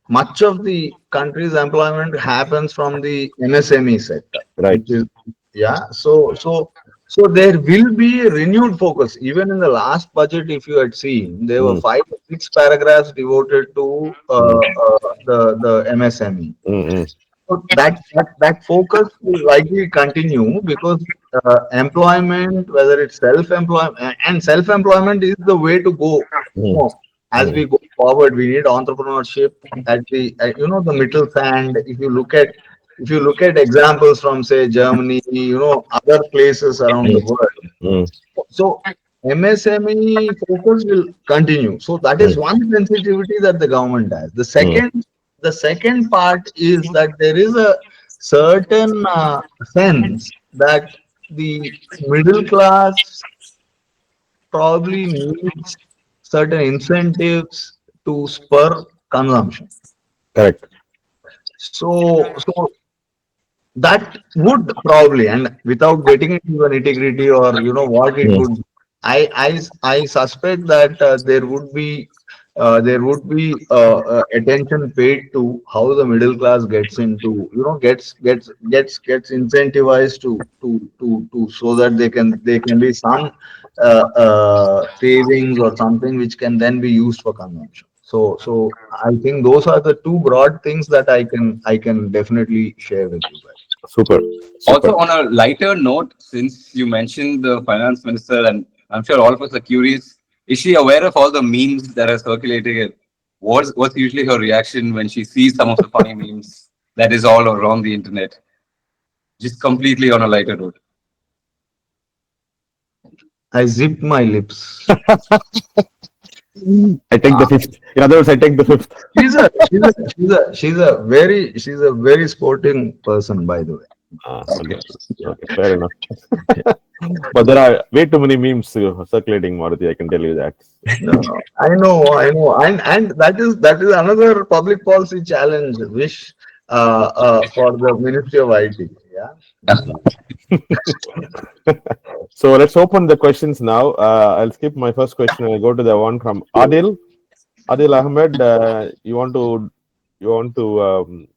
much of the country's employment happens from the MSME sector, right. which is, yeah. So there will be a renewed focus. Even in the last budget, if you had seen, there were Mm, 5 or 6 paragraphs devoted to mm, the MSME. mm, mm, So that focus will likely continue because employment, whether it's self-employment, and self-employment is the way to go. You mm, know, as mm, we go forward, we need entrepreneurship at the middle sand. If you look at examples from, say, Germany, other places around the mm, world. mm, So MSME focus will continue. So that is mm, one sensitivity that the government has. The mm. second, the second part is that there is a certain sense that the middle class probably needs certain incentives to spur consumption. Correct. So That would probably, and without getting into the nitty-gritty or what it Mm. would, I suspect that there would be attention paid to how the middle class gets into, gets incentivized to so that they can be some savings or something which can then be used for consumption. So I think those are the two broad things that I can definitely share with you guys. Super, super. Also, on a lighter note, since you mentioned the finance minister, and I'm sure all of us are curious, is she aware of all the memes that are circulating? What's usually her reaction when she sees some of the funny memes that is all around the internet? Just completely on a lighter note. I zipped my lips. I take the fifth. In other words, I take the fifth. She's a very sporting person, by the way. Okay, okay, fair enough. But there are way too many memes circulating, Maruti. I can tell you that. No, no, I know, and that is another public policy challenge. Wish for the Ministry of IT. Yeah. So let's open the questions now. I'll skip my first question and I'll go to the one from Adil. Adil Ahmed, you want to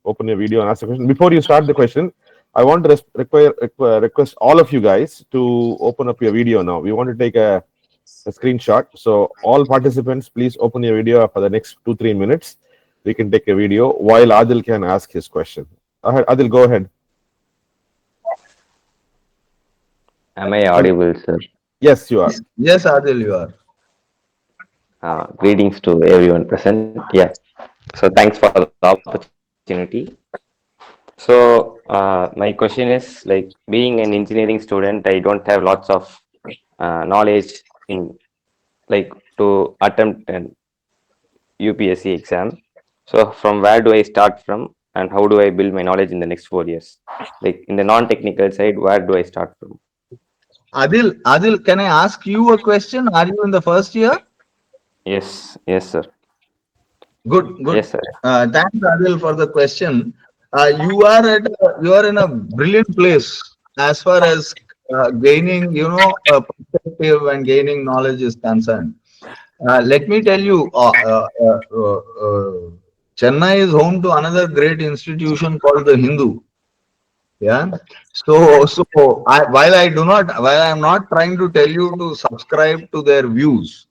open your video and ask a question. Before you start the question, I want to request all of you guys to open up your video now. We want to take a screenshot. So all participants, please open your video for the next 2-3 minutes. We can take a video while Adil can ask his question. Adil, go ahead. Am I audible, sir? Yes, you are. Yes, Adil, you are. Greetings to everyone present. Yeah. So thanks for the opportunity. So my question is like being an engineering student, I don't have lots of knowledge in like to attempt an UPSC exam. So from where do I start from, and how do I build my knowledge in the next 4 years? Like in the non-technical side, where do I start from? Adil, can I ask you a question? Are you in the first year? Yes, yes, sir. Good, good. Yes, sir. Thanks, Adil, for the question. You are in a brilliant place as far as gaining, a perspective and gaining knowledge is concerned. Let me tell you, Chennai is home to another great institution called the Hindu. Yeah. While I am not trying to tell you to subscribe to their views,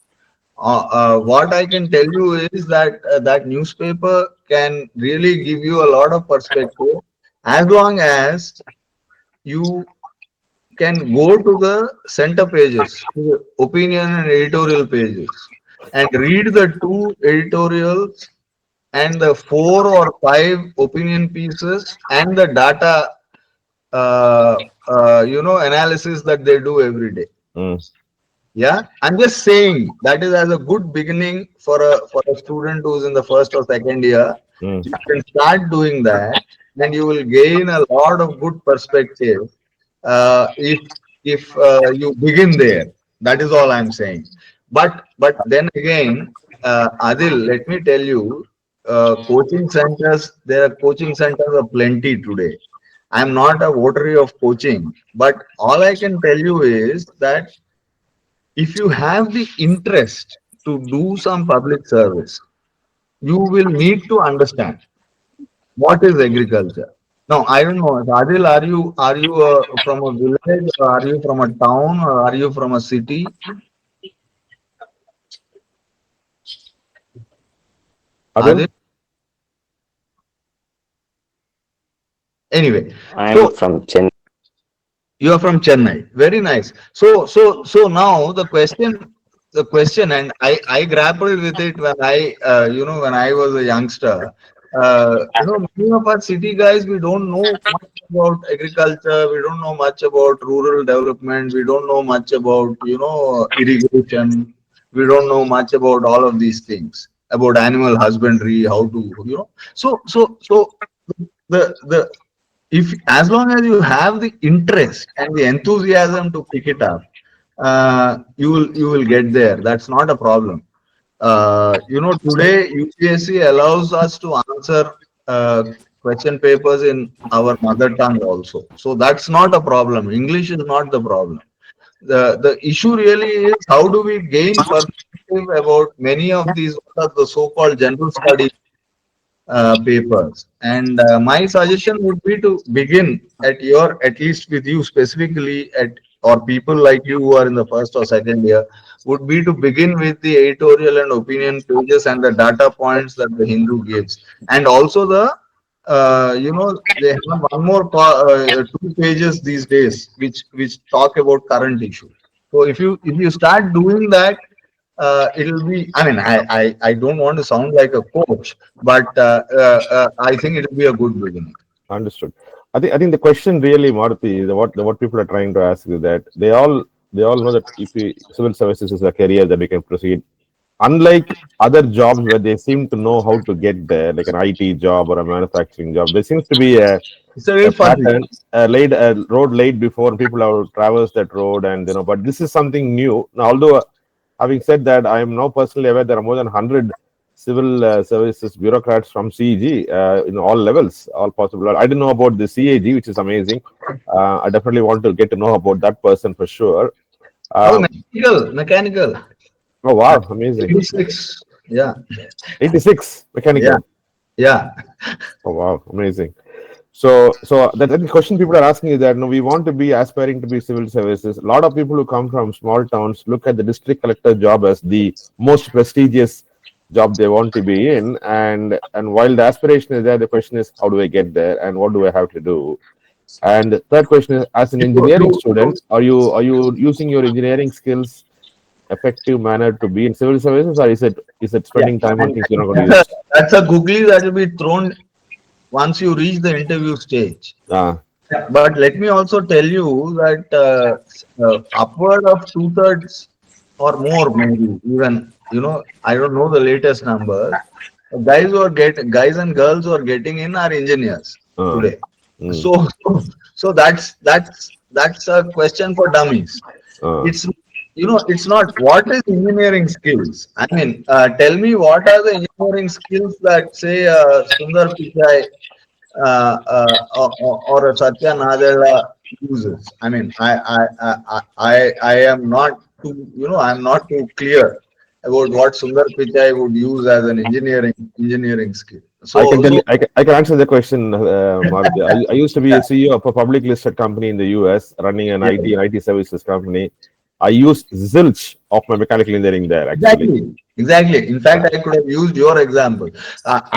what I can tell you is that that newspaper can really give you a lot of perspective as long as you can go to the center pages, to the opinion and editorial pages, and read the two editorials and the 4 or 5 opinion pieces and the data, analysis that they do every day. Mm, Yeah, I'm just saying that is as a good beginning for a student who's in the first or second year. mm. You can start doing that, and you will gain a lot of good perspective if you begin there. That is all I'm saying. But then again, Adil, let me tell you, coaching centers. There are coaching centers are plenty today. I'm not a votary of coaching, but all I can tell you is that if you have the interest to do some public service, you will need to understand what is agriculture. Now, I don't know, Adil, are you from a village, or are you from a town, or are you from a city? Adil? Adil, anyway, I'm so from Chennai. you are from Chennai. Very nice. So now the question, and I grappled with it when when I was a youngster. Many of our city guys, we don't know much about agriculture. We don't know much about rural development. We don't know much about irrigation. We don't know much about all of these things about animal husbandry, how to So the if as long as you have the interest and the enthusiasm to pick it up, you will get there. That's not a problem. Today UPSC allows us to answer question papers in our mother tongue also. So that's not a problem. English is not the problem. The issue really is how do we gain perspective about many of these, what are the so-called general studies papers. And my suggestion would be to begin at least with you specifically, or people like you who are in the first or second year, would be to begin with the editorial and opinion pages and the data points that the Hindu gives. And also they have one more 2 pages these days, which talk about current issues. So if you start doing that, it'll be, I mean, I don't want to sound like a coach, but I think it'll be a good beginning. Understood. I think the question really, Maruti, is what people are trying to ask is that they all know that if civil services is a career that we can proceed. Unlike other jobs where they seem to know how to get there, like an IT job or a manufacturing job, there seems to be It's a very a fun. pattern, a road laid before, and people have traversed that road, and But this is something new. Now, although having said that, I am now personally aware there are more than 100 civil services bureaucrats from CEG in all levels, all possible. I didn't know about the CAG, which is amazing. I definitely want to get to know about that person for sure. Oh, Um, mechanical. oh wow, amazing! 86. Yeah, 86 mechanical. yeah. Oh wow, amazing. So that the question people are asking is that we want to be aspiring to be civil services. A lot of people who come from small towns look at the district collector job as the most prestigious job they want to be in, and while the aspiration is there, the question is how do I get there and what do I have to do? And the third question is, as an engineering student, are you using your engineering skills effective manner to be in civil services, or is it Yeah. spending time on And things you're not going to that's use? a googly that will be thrown once you reach the interview stage. Ah, But let me also tell you that upward of 2/3 or more, maybe even, I don't know the latest numbers. Guys and girls who are getting in are engineers ah, today. mm, So that's a question for dummies. ah. It's it's not what is engineering skills. I mean, tell me what are the engineering skills that say Sundar Pichai or a Satya Nadella uses. I mean, I am not I'm not too clear about what Sundar Pichai would use as an engineering skill. I can tell So you, I can answer the question, Maruti. I used to be a CEO of a public listed company in the US, running an yeah, IT services company. I used zilch of my mechanical engineering there, actually. exactly. In fact, I could have used your example.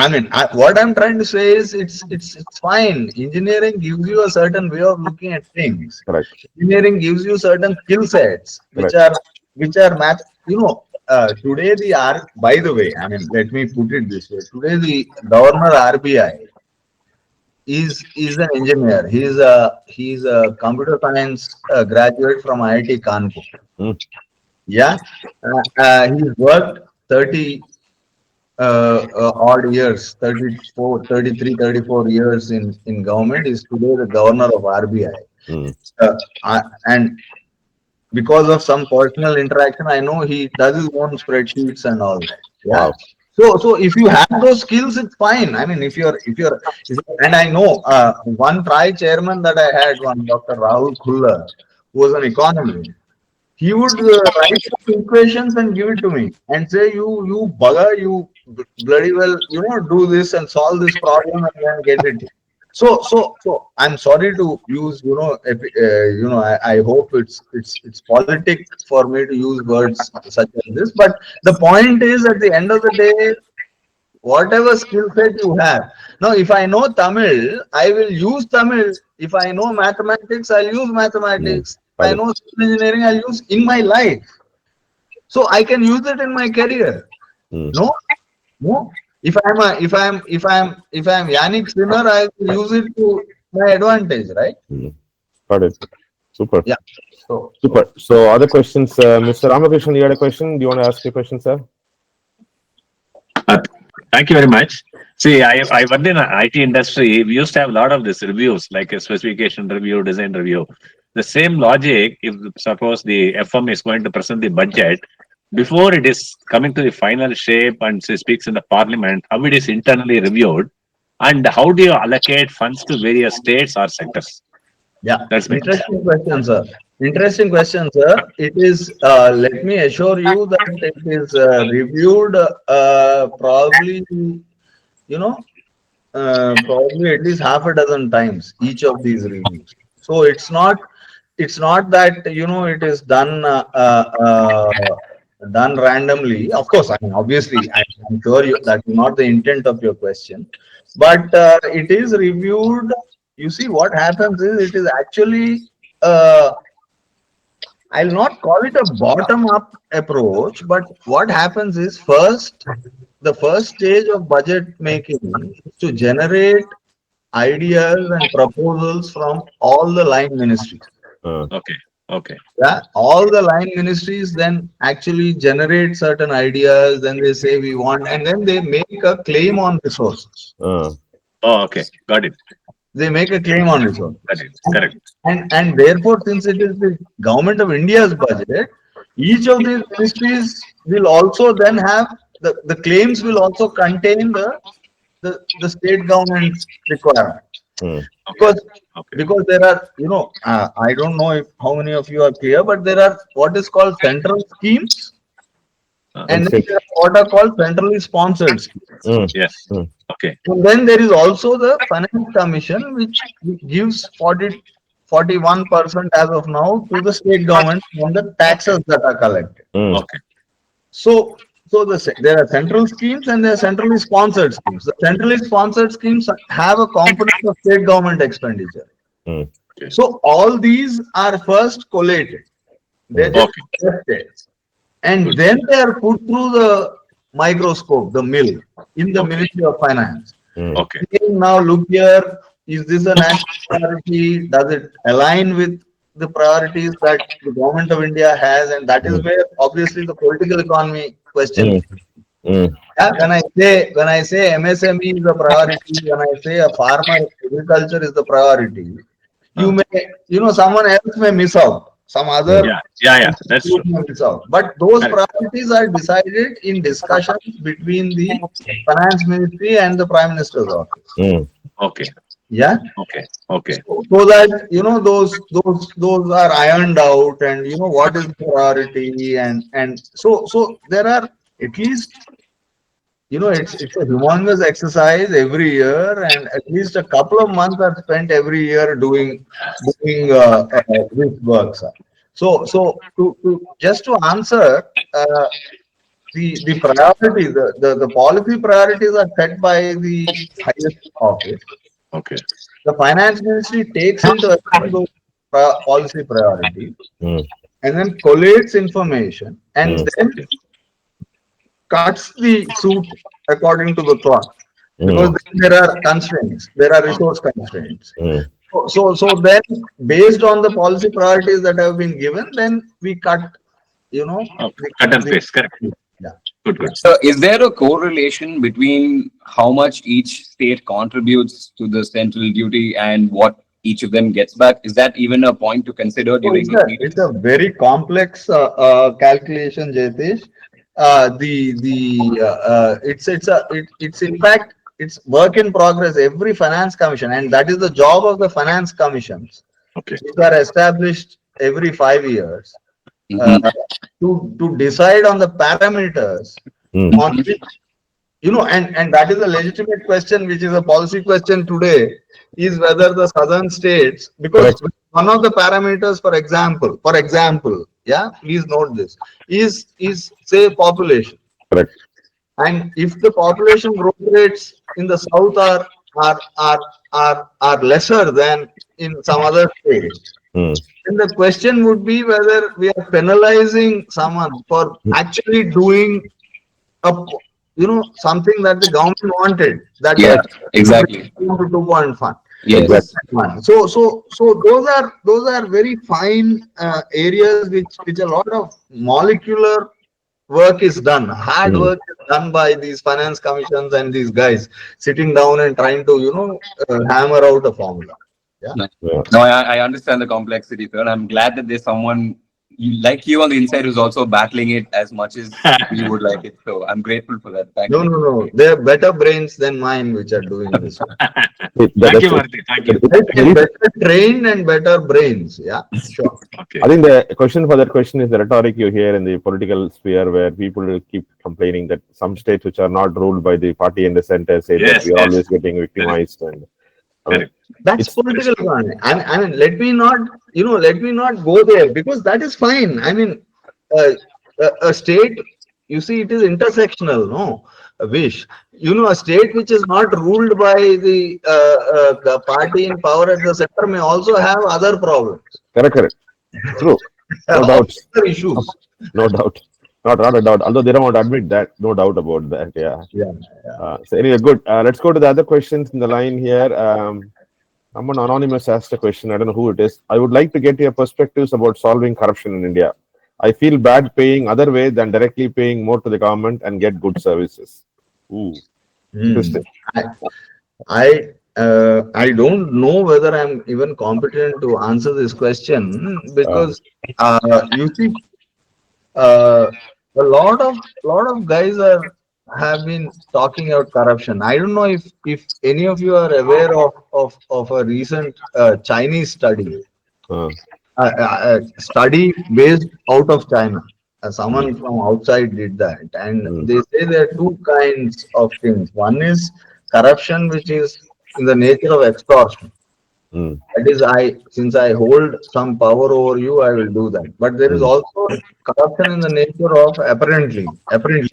I mean, what I'm trying to say is, it's fine. Engineering gives you a certain way of looking at things. Correct, Engineering gives you certain skill sets, which correct. are math. Today by the way, I mean, let me put it this way. Today the governor RBI is an engineer. He's a computer science graduate from IIT Kanpur. Mm, Yeah, he's worked 30 odd years, 34, 33, 34 years in government. Is today the governor of RBI. mm. And because of some personal interaction, I know he does his own spreadsheets and all that. Yeah. Wow. So if you have those skills, it's fine. I mean, and I know one tri chairman that I had, one Dr. Rahul Khulla, who was an economist. He would write some equations and give it to me and say, you bugger, you bloody well, do this and solve this problem and then get it. So I'm sorry to use, I hope it's politic for me to use words such as this, but the point is, at the end of the day, whatever skill set you have. Now, if I know Tamil, I will use Tamil. If I know mathematics, I'll use Mm. mathematics. If I Correct. know civil engineering, I'll use in my life. So I can use it in my career. Mm. No, no. If I'm Yannick Sinner, I will use it to my advantage, right? Mm. Got it. Super. Yeah. So Super. So, other questions, Mr. Ramakrishnan, you had a question? Do you want to ask a question, sir? Uh, Thank you very much. See, I worked in the IT industry. We used to have a lot of these reviews, like a specification review, design review. The same logic, if suppose the FM is going to present the budget, before it is coming to the final shape and say, speaks in the parliament, how it is internally reviewed. And how do you allocate funds to various states or sectors? Yeah, That's my question. interesting question, sir. Interesting question, sir. It is, let me assure you that it is reviewed probably, probably at least half a dozen times, each of these reviews. So it's not that, it is done randomly. Of course, I mean, obviously, I'm sure that is not the intent of your question, but it is reviewed. You see, what happens is it is actually, uh, I'll not call it a bottom-up approach, but what happens is the first stage of budget making is to generate ideas and proposals from all the line ministries. Okay. Okay. Yeah, all the line ministries then actually generate certain ideas, then they say we want, and then they make a claim on resources. Oh, okay. Got it. They make a claim on resources. Got it. Correct. And therefore, since it is the government of India's budget, each of these ministries will also then have the claims will also contain the state government's requirement. Okay. Because Okay. because there are, I don't know if how many of you are clear, but there are what is called central schemes, and then there are what are called centrally sponsored schemes. Yes. Okay. And then there is also the Finance Commission, which gives 41% as of now to the state government from the taxes that are collected. Okay. So, there are central schemes and there are centrally sponsored schemes. The centrally sponsored schemes have a component of state government expenditure. So all these are first collated. They're just tested. And then they are put through the microscope, the mill, in the Ministry of Finance. Okay. Now look here, is this a national priority? Does it align with the priorities that the government of India has? And that is where obviously the political economy question. Yeah, when I say MSME is the priority, when I say a farmer agriculture is the priority, someone else may miss out. Some other Yeah. That's true. may miss out. But those priorities are decided in discussions between the Finance Ministry and the Prime Minister's office. Okay. Yeah. Okay. Okay. So that those are ironed out, and what is the priority, and so there are at least, it's a humongous exercise every year, and at least a couple of months are spent every year doing this work, sir. So just to answer, the priorities, the policy priorities are set by the highest office. Okay. The Finance Ministry takes into account those policy priorities and then collates information and then cuts the suit according to the cloth, because then there are constraints, there are resource constraints. So then, based on the policy priorities that have been given, then we cut, Cut and paste. Correct. Yeah. Good. So, is there a correlation between how much each state contributes to the central duty and what each of them gets back? Is that even a point to consider during these meetings? It's a very complex calculation, Jayatish. It's in fact it's work in progress. Every finance commission, and that is the job of the finance commissions, Okay. which are established every 5 years, to decide on the parameters on which, and that is a legitimate question, which is a policy question today, is whether the southern states, because one of the parameters, for example, yeah, please note this, is say population. Correct. And if the population growth rates in the south are lesser than in some other states, then the question would be whether we are penalizing someone for actually doing something that the government wanted. That Exactly. 2.5. Yes. So those are very fine areas which a lot of molecular work is done. Hard work is done by these finance commissions and these guys sitting down and trying to hammer out a formula. Yeah. No, I understand the complexity, sir. And I'm glad that there's someone like you on the inside who's also battling it as much as we would like it. So I'm grateful for that. Thank No, you. no, no. They are better brains than mine, which are doing this. Thank you, That's Maruti. Thank you. Better, better trained and better brains. Yeah, sure. Okay. I think the question for that question is the rhetoric you hear in the political sphere where people will keep complaining that some states which are not ruled by the party in the center say that Yes, we are yes. always getting Correct. victimized. And I mean, Correct. That's it's political one. I mean, let me not, let me not go there because that is fine. I mean, uh, a state, you see, it is intersectional, no? A wish. A state which is not ruled by the party in power at the center may also have other problems, correct, correct. True. No doubt. other issues. No doubt. Not a doubt. Although they don't want to admit that, no doubt about that. Yeah. Yeah. So anyway, good. Let's go to the other questions in the line here. Someone anonymous asked a question. I don't know who it is. I would like to get your perspectives about solving corruption in India. I feel bad paying other way than directly paying more to the government and get good services. Ooh, Hmm. interesting. I don't know whether I'm even competent to answer this question Uh, because you see uh, a lot of guys have been talking about corruption. I don't know if any of you are aware of a recent Chinese uh, study based out of China. mm, Someone from outside did that, and mm, they say there are two kinds of things. One is corruption, which is in the nature of extortion. mm, That is, since I hold some power over you, I will do that. But there is mm, also corruption in the nature of apparently,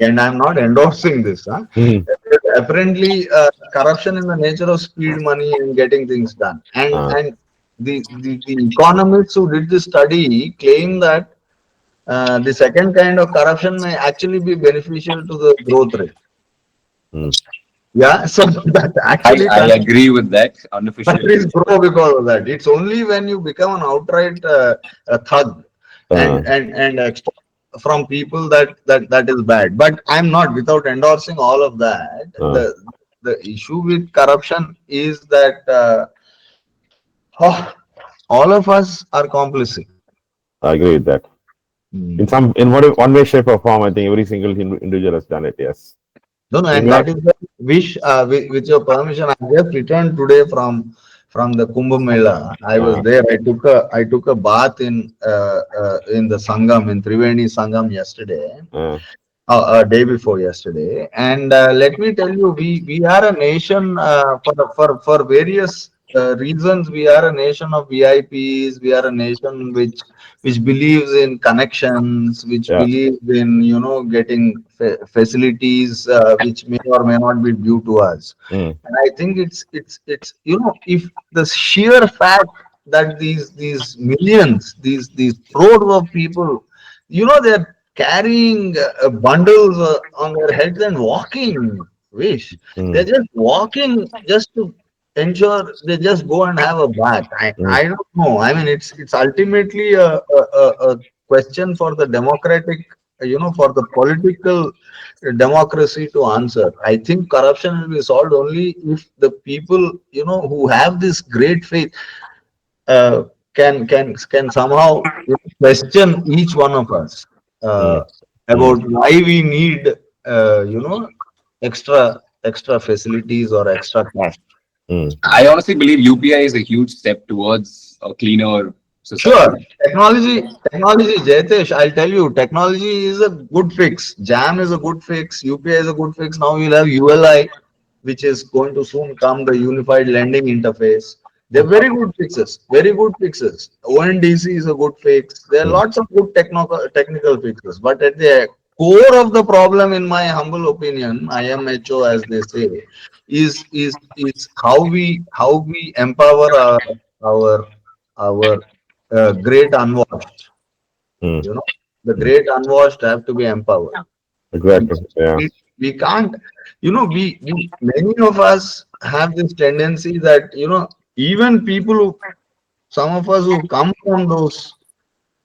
and I'm not endorsing this. Huh? mm, Apparently, corruption in the nature of speed money and getting things done. And uh, and the economists who did this study claim that the second kind of corruption may actually be beneficial to the growth rate. mm, Yeah, so that actually I agree with that unofficially. countries grow because of that. It's only when you become an outright a thug uh, and extort from people that is bad. But I'm not without endorsing all of that. uh, The issue with corruption is that oh, all of us are complicit. I agree with that. Hmm. In one way, shape, or form, I think every single individual has done it. Yes. No, no, It and may not. that is the wish. With your permission, I just returned today from the Kumbh Mela. I was Uh, there. I took a bath in the Sangam in Triveni Sangam yesterday, uh, a day before yesterday. And let me tell you, we are a nation for various reasons. We are a nation of VIPs. We are a nation which believes in connections, which yeah. believes in getting facilities which may or may not be due to us. Mm, And I think it's if the sheer fact that these millions, these crores of people, they're carrying bundles on their heads and walking. Wish they're mm, just walking just to ensure they just go and have a bath. I, mm, I don't know. I mean, it's ultimately a question for the democratic, for the political democracy to answer. I think corruption will be solved only if the people, who have this great faith, uh, can somehow question each one of us mm, mm, about why we need, extra facilities or extra cash. mm. I honestly believe UPI is a huge step towards a cleaner Sure, society. technology, Jaytesh, I'll tell you, technology is a good fix. Jam is a good fix. UPI is a good fix. Now we'll have ULI, which is going to soon come, the Unified Lending Interface. They're very good fixes. Very good fixes. ONDC is a good fix. There are Mm. lots of good technical fixes. But at the core of the problem, in my humble opinion, IMHO, as they say, is how we empower our great unwashed. Mm. You know, the great unwashed have to be empowered. We, Exactly. Yeah. we can't, many of us have this tendency that, even people some of us who come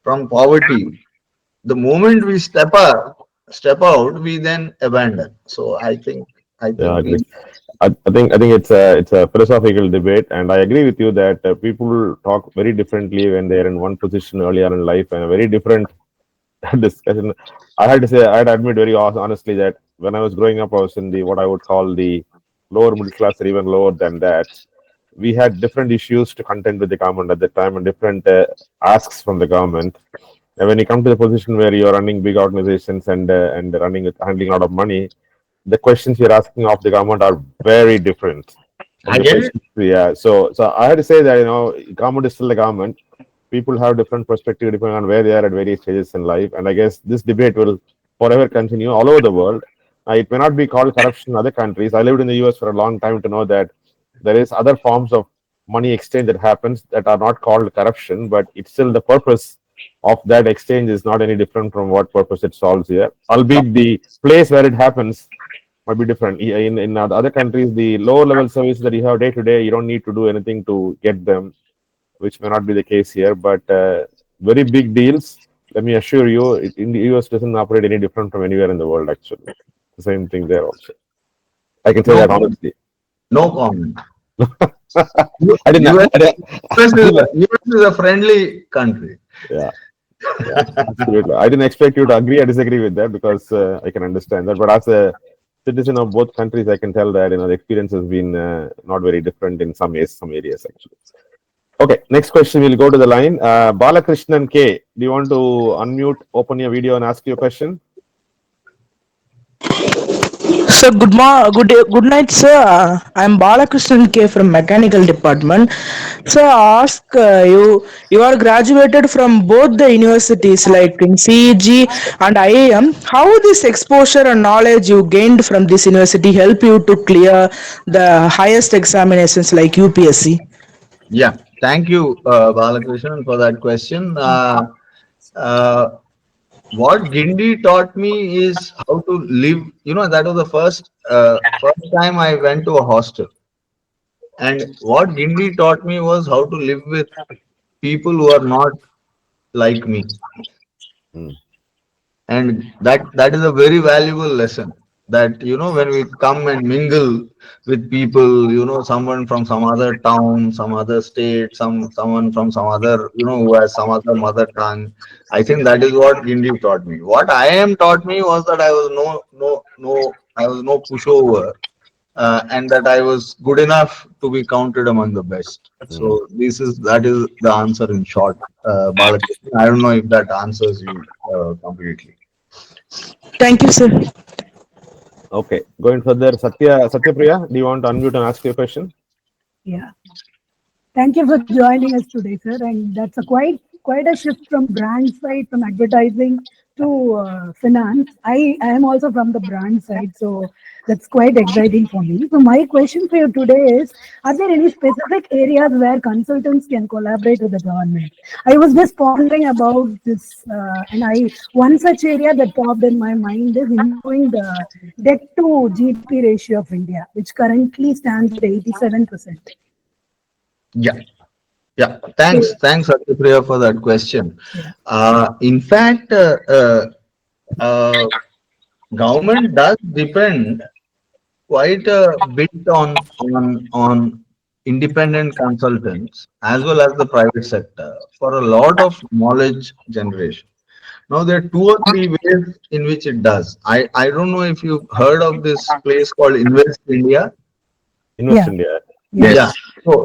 from poverty, the moment we step out, we then abandon. So I think Yeah. I agree. we I think it's a philosophical debate, and I agree with you that people talk very differently when they are in one position earlier in life, and a very different discussion. I had to say, I'd admit very honestly that when I was growing up, I was in the what I would call the lower middle class, or even lower than that. We had different issues to contend with the government at the time, and different asks from the government. And when you come to the position where you're running big organizations and handling a lot of money, the questions you're asking of the government are very different from I the get it. questions. Yeah. So I had to say that government is still the government. People have different perspective depending on where they are at various stages in life, and I guess this debate will forever continue all over the world. It may not be called corruption in other countries. I lived in the US for a long time to know that there is other forms of money exchange that happens that are not called corruption, but it's still the purpose of that exchange is not any different from what purpose it solves here. Albeit the place where it happens might be different. In other countries, the lower level services that you have day to day, you don't need to do anything to get them, which may not be the case here. But very big deals, let me assure you, in the US doesn't operate any different from anywhere in the world. Actually, the same thing there also. I can say No, that honestly. no comment. I didn't. US, I didn't US is a friendly country. yeah, yeah, absolutely. I didn't expect you to agree or disagree with that because I can understand that. But as a citizen of both countries, I can tell that the experience has been not very different in some areas actually. Okay, next question. We'll go to the line. Balakrishnan K. Do you want to unmute, open your video, and ask your question? Sir, good night, sir. I'm Balakrishnan K from Mechanical Department. So I ask you, you are graduated from both the universities like in CEG and IIM. How this exposure and knowledge you gained from this university help you to clear the highest examinations like UPSC? Yeah, thank you, Balakrishnan, for that question. Uh, what Guindy taught me is how to live. That was the first time I went to a hostel, and what Guindy taught me was how to live with people who are not like me, Hmm. and that is a very valuable lesson. That when we come and mingle with people, someone from some other town, some other state, someone from some other, who has some other mother tongue. I think that is what Gindi taught me. What I am taught me was that I was I was no pushover, and that I was good enough to be counted among the best. Hmm. So that is the answer in short, Balakrishnan. I don't know if that answers you completely. Thank you, sir. Okay, going further, Satyapriya, do you want to unmute and ask your question? Yeah. Thank you for joining us today, sir. And that's quite a shift from brand side, from advertising to finance. I am also from the brand side, so that's quite exciting for me. So my question for you today is: are there any specific areas where consultants can collaborate with the government? I was just pondering about this, and one such area that popped in my mind is improving the debt to GDP ratio of India, which currently stands at 87%. Yeah. Yeah, So, thanks, Satyapriya, for that question. yeah. In fact, government does depend quite a bit on independent consultants as well as the private sector for a lot of knowledge generation. Now, there are two or three ways in which it does. I don't know if you've heard of this place called Invest India. Invest Yeah. India. Yeah. Yeah.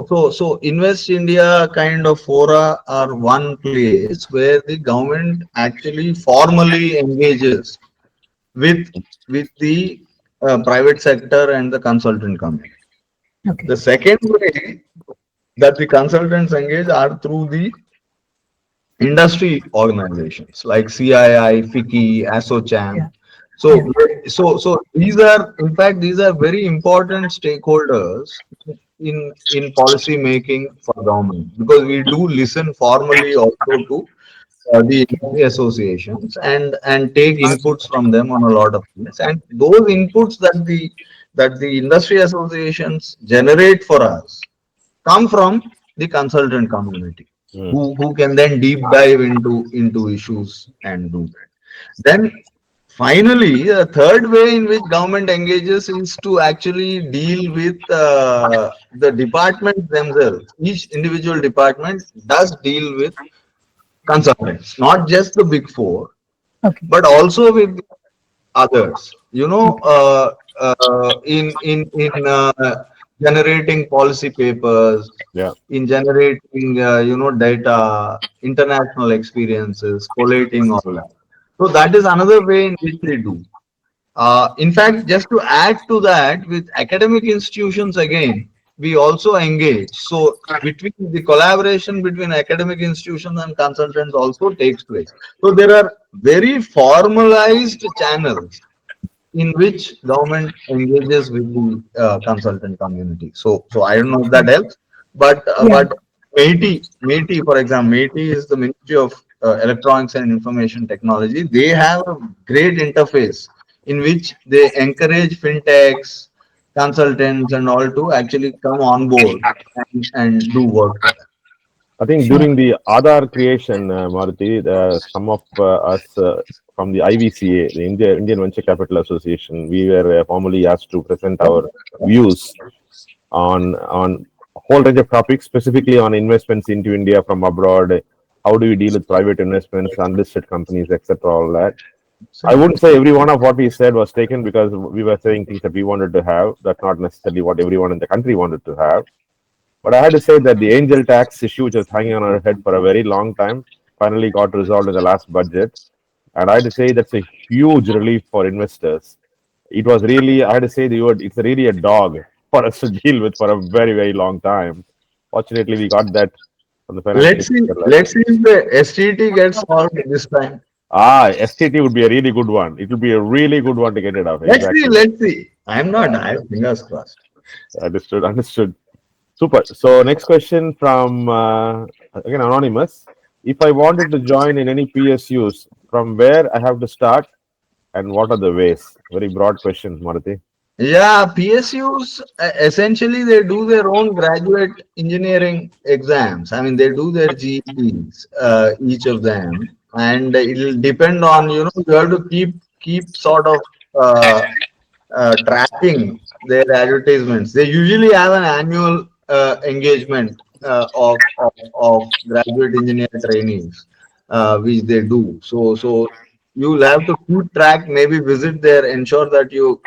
So Invest India kind of fora are one place where the government actually formally engages with the private sector and the consultant company. Okay. The second way that the consultants engage are through the industry organizations like CII, FICCI, Yeah. ASSOCHAM. So, Yeah. these are very important stakeholders in policy making for government, because we do listen formally also to the industry associations and take inputs from them on a lot of things. And those inputs that the industry associations generate for us come from the consultant community, Hmm. who can then deep dive into issues and do that. Then finally, the third way in which government engages is to actually deal with the departments themselves. Each individual department does deal with consultants, not just the big four, Okay. but also with others. You know, in generating policy papers, Yeah. in generating data, international experiences, collating all that. So that is another way in which they do. In fact, just to add to that, with academic institutions again, we also engage. So between the collaboration between academic institutions and consultants also takes place. So there are very formalized channels in which government engages with the consultant community. So I don't know if that helps, Yeah. but MEITI, for example, MEITI is the Ministry of Electronics and Information Technology. They have a great interface in which they encourage fintechs, consultants, and all to actually come on board and do work for them. I think Sure. during the Aadhaar creation, Maruti, some of us from the IVCA, the Indian Venture Capital Association, we were formally asked to present our views on a whole range of topics, specifically on investments into India from abroad. How do we deal with private investments, unlisted companies, etc. All that. I wouldn't say every one of what we said was taken because we were saying things that we wanted to have. That's not necessarily what everyone in the country wanted to have. But I had to say that the angel tax issue, which was hanging on our head for a very long time, finally got resolved in the last budget. And I had to say that's a huge relief for investors. It was really, I had to say the word, it's really a dog for us to deal with for a very, very long time. Fortunately, we got that from the financial Let's see. sector level. Let's see if the STT gets solved this time. STT would be a really good one. It would be a really good one to get rid of. Let's see. Exactly. Let's see. I'm not. I have fingers crossed. Understood. Understood. Super. So next question from again anonymous. If I wanted to join in any PSUs, from where I have to start and what are the ways? Very broad question, Maruti. Yeah, PSUs essentially they do their own graduate engineering exams. I mean, they do their GEPs, each of them, and it'll depend on you have to keep sort of tracking their advertisements. They usually have an annual engagement of graduate engineer trainees, which they do. So you'll have to keep track, maybe visit their, ensure that you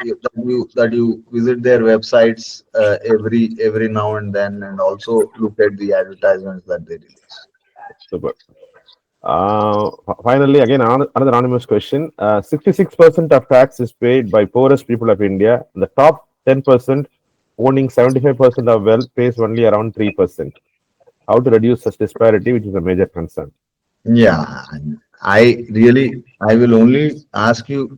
visit their websites every now and then, and also look at the advertisements that they release. Super. Finally, again, another anonymous question. 66% of tax is paid by poorest people of India. The top 10% owning 75% of wealth pays only around 3%. How to reduce such disparity, which is a major concern. Yeah, I will only ask you.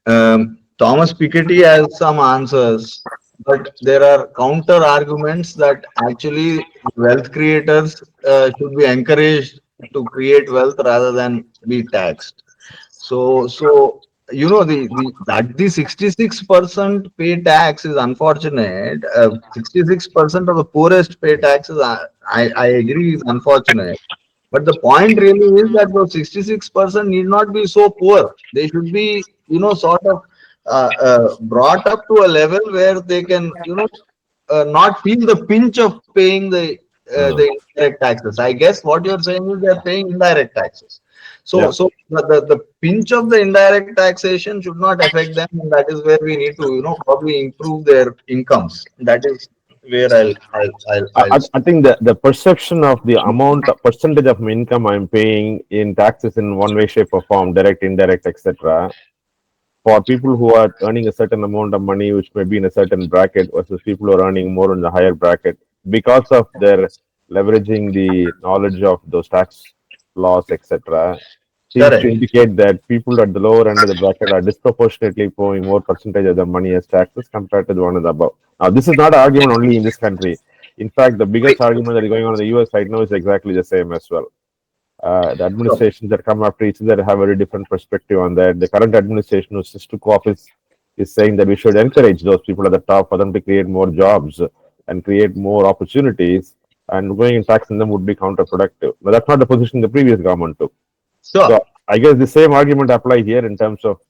Thomas Piketty has some answers, but there are counter arguments that actually wealth creators should be encouraged to create wealth rather than be taxed. So the 66% pay tax is unfortunate. 66% of the poorest pay taxes. I agree is unfortunate. But the point really is that those 66% need not be so poor. They should be, sort of brought up to a level where they can, not feel the pinch of paying the indirect taxes. I guess what you're saying is they're paying indirect taxes. Yeah. So the pinch of the indirect taxation should not affect them, and that is where we need to, probably improve their incomes. That is where I'll I think the perception of the amount, percentage of my income I'm paying in taxes in one way, shape, or form, direct, indirect, etc. For people who are earning a certain amount of money, which may be in a certain bracket, versus people who are earning more in the higher bracket, because of their leveraging the knowledge of those tax laws, etc., seems to correct. indicate that people at the lower end of the bracket are disproportionately paying more percentage of their money as taxes compared to the one at the above. Now, this is not an argument only in this country. In fact, the biggest argument that is going on in the US right now is exactly the same as well. The administrations that come after each other have a very different perspective on that. The current administration, who just took office, is saying that we should encourage those people at the top for them to create more jobs and create more opportunities, and going and taxing them would be counterproductive. But that's not the position the previous government took. Sure. So I guess the same argument apply here in terms of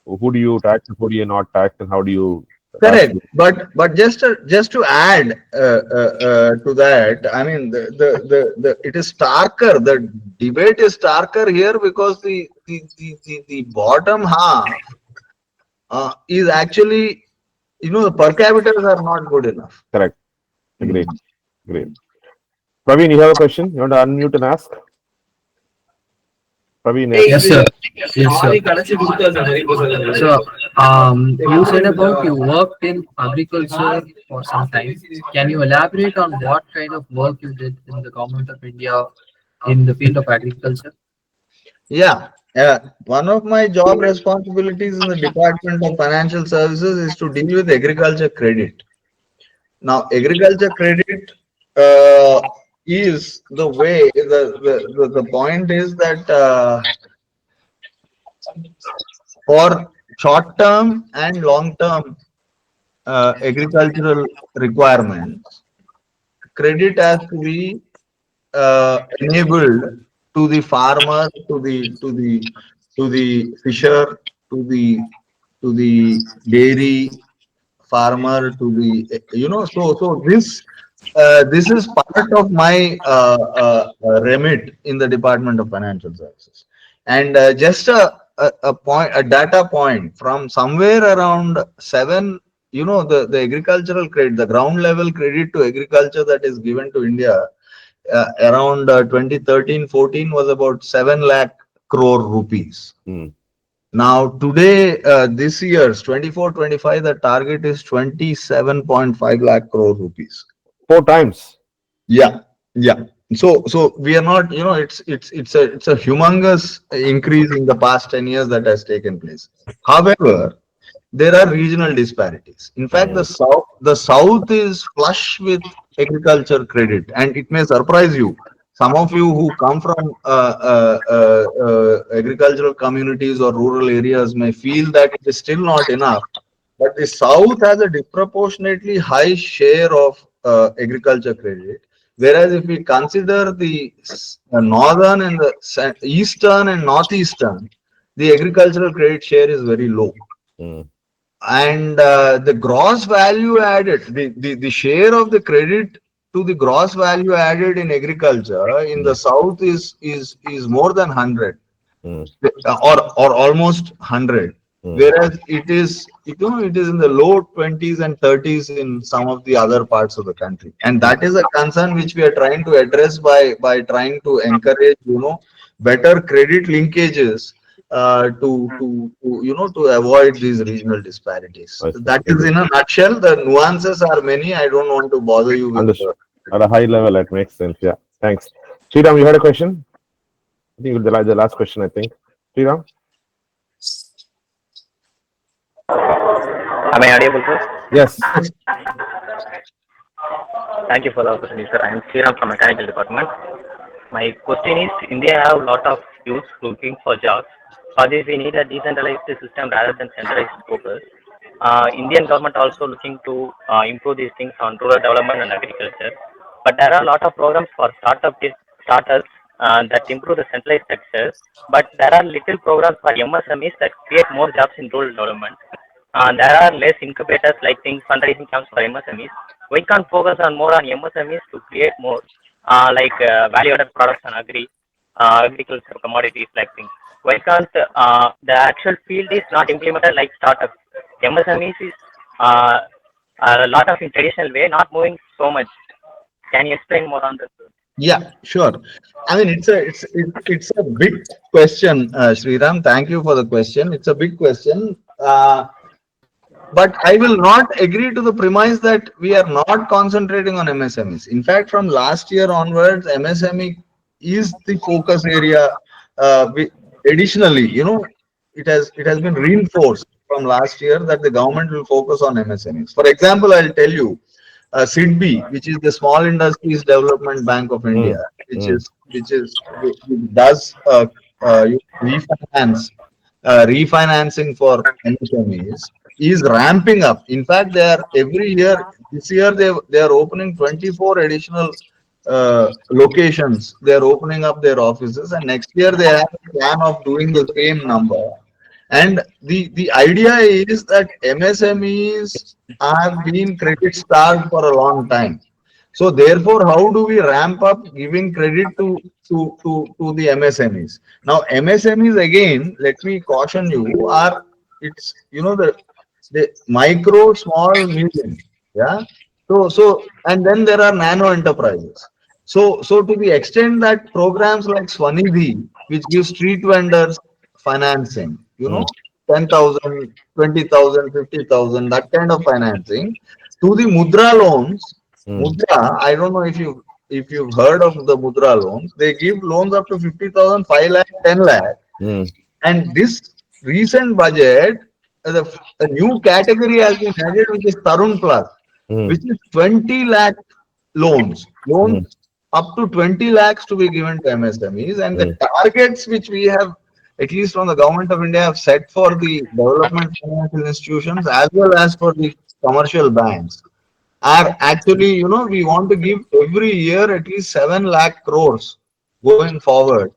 Who do you tax and who do you not tax, and how do you Correct, but just to add to that, I mean the it is starker. The debate is starker here because the bottom half is actually, you know, the per capita are not good enough. correct? Great, great. Praveen, you have a question? You want to unmute and ask? Praveen, Yes, sir. Yes, sir. So, you said about you worked in agriculture for some time. Can you elaborate on what kind of work you did in the government of India in the field of agriculture? Yeah, one of my job responsibilities in the Department of Financial Services is to deal with agriculture credit. Now, agriculture credit is the way, the point is that for short term and long term agricultural requirements, credit has to be enabled to the farmer, to the fisher, to the dairy farmer, to the, you know, so this is part of my remit in the Department of Financial Services. And just a point, a data point from somewhere around seven, you know, the agricultural credit, the ground level credit to agriculture that is given to India around 2013-14 was about 7 lakh crore rupees. Now today, this year's 24-25, the target is 27.5 lakh crore rupees. 4 times. Yeah, yeah. So we are not, you know, it's a humongous increase in the past 10 years that has taken place. However, there are regional disparities. In fact, the south is flush with agriculture credit, and it may surprise you. Some of you who come from agricultural communities or rural areas may feel that it is still not enough. But the south has a disproportionately high share of agriculture credit. Whereas if we consider the northern and the eastern and northeastern, the agricultural credit share is very low. And the gross value added, the share of the credit to the gross value added in agriculture in the south is more than 100 or almost 100, whereas it is, you know, it is in the low 20s and 30s in some of the other parts of the country. And that is a concern which we are trying to address by trying to encourage, you know, better credit linkages to avoid these regional disparities. That is in a nutshell. The nuances are many. I don't want to bother you with. Understood. At a high level, it makes sense. Yeah. Thanks. Sriram, you had a question? I think it was the last question, I think. Sriram? Am I audible, sir? Yes. Thank you for the opportunity, sir. I am Sriram from Mechanical Department. My question is, India have a lot of youth looking for jobs. For this, we need a decentralized system rather than centralized focus. Indian government also looking to improve these things on rural development and agriculture. But there are a lot of programs for startups that improve the centralized sector. But there are little programs for MSMEs that create more jobs in rural development. There are less incubators like things fundraising camps for MSMEs. We can't focus on more on MSMEs to create more value-added products on agriculture commodities like things. Why can't the actual field is not implemented like startups? MSMEs is a lot of in traditional way, not moving so much. Can you explain more on this? Yeah, sure. I mean, it's a big question, Sriram. Thank you for the question. It's a big question. But I will not agree to the premise that we are not concentrating on MSMEs. In fact, from last year onwards, MSME is the focus area. Additionally, you know, it has been reinforced from last year that the government will focus on MSMEs. For example, I'll tell you, SIDBI, which is the Small Industries Development Bank of India, which does refinancing for MSMEs, is ramping up. In fact, they are every year. This year they are opening 24 additional locations. They are opening up their offices, and next year they have a plan of doing the same number. And the idea is that MSMEs have been credit starved for a long time. So therefore, how do we ramp up giving credit to the MSMEs? Now, MSMEs again, let me caution you, are it's the micro, small, medium. Yeah. And then there are nano enterprises. So to the extent that programs like Swanidhi, which gives street vendors financing, Mm, 10,000, 20,000, 50,000, that kind of financing, to the Mudra loans. mm, Mudra, I don't know if you've heard of the Mudra loans. They give loans up to 50,000, 5 lakh, 10 lakh. mm, And this recent budget, a new category has been added, which is Tarun Plus, mm, which is 20 lakh loans. mm, Loans up to 20 lakhs to be given to MSMEs. And the mm. targets which we have, at least from the government of India, have set for the development financial institutions as well as for the commercial banks are actually, we want to give every year at least 7 lakh crores going forward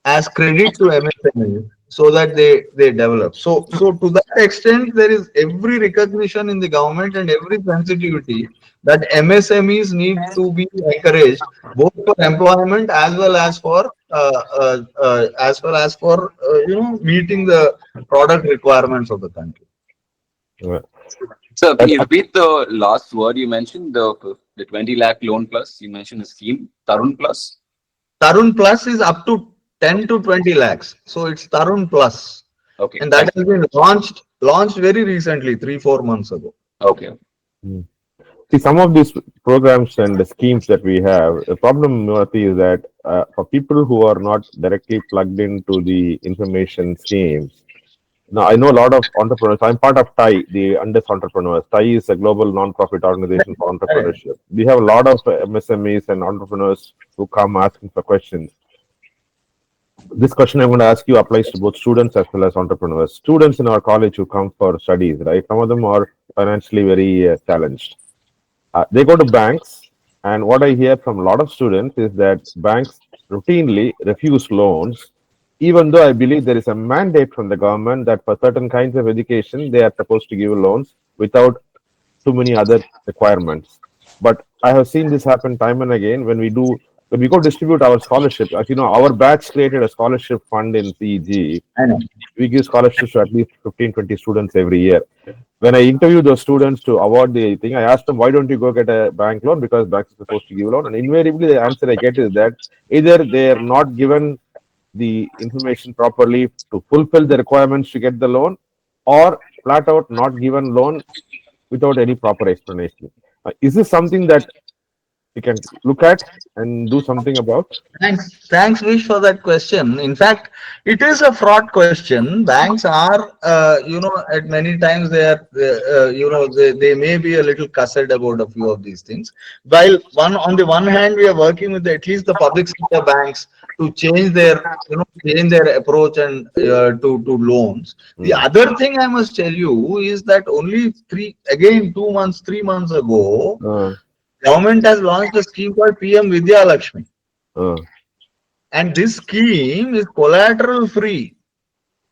as credit to MSMEs so that they develop. So to that extent, there is every recognition in the government and every sensitivity that MSMEs need to be encouraged both for employment as well as for meeting the product requirements of the country. Right. So can you repeat the last word you mentioned, the 20 lakh loan plus? You mentioned a scheme, Tarun Plus. Tarun Plus is up to 10 to 20 lakhs. So it's Tarun Plus. Okay. And that has been launched very recently, 3-4 months ago. Okay. Mm. See, some of these programs and the schemes that we have, the problem, Murthy, is that for people who are not directly plugged into the information schemes, now I know a lot of entrepreneurs. I'm part of TIE, the Undis Entrepreneurs. TIE is a global non-profit organization for entrepreneurship. We have a lot of MSMEs and entrepreneurs who come asking for questions. This question I'm going to ask you applies to both students as well as entrepreneurs. Students in our college who come for studies, right? Some of them are financially very challenged. They go to banks, and what I hear from a lot of students is that banks routinely refuse loans, even though I believe there is a mandate from the government that for certain kinds of education, they are supposed to give loans without too many other requirements. But I have seen this happen time and again when we go distribute our scholarship. As you know, our batch created a scholarship fund in CEG. I know. We give scholarships to at least 15, 20 students every year. When I interview those students to award the thing, I ask them, why don't you go get a bank loan? Because banks are supposed to give a loan. And invariably, the answer I get is that either they are not given the information properly to fulfill the requirements to get the loan, or flat out not given loan without any proper explanation. Is this something that we can look at and do something about? Thanks, Vish, for that question. In fact, it is a fraud question. Banks are, at many times they are, they may be a little cussed about a few of these things. While on the one hand, we are working with at least the public sector banks to change their approach and to loans. The other thing I must tell you is that only 3 months ago, government has launched a scheme called PM Vidya Lakshmi. And this scheme is collateral free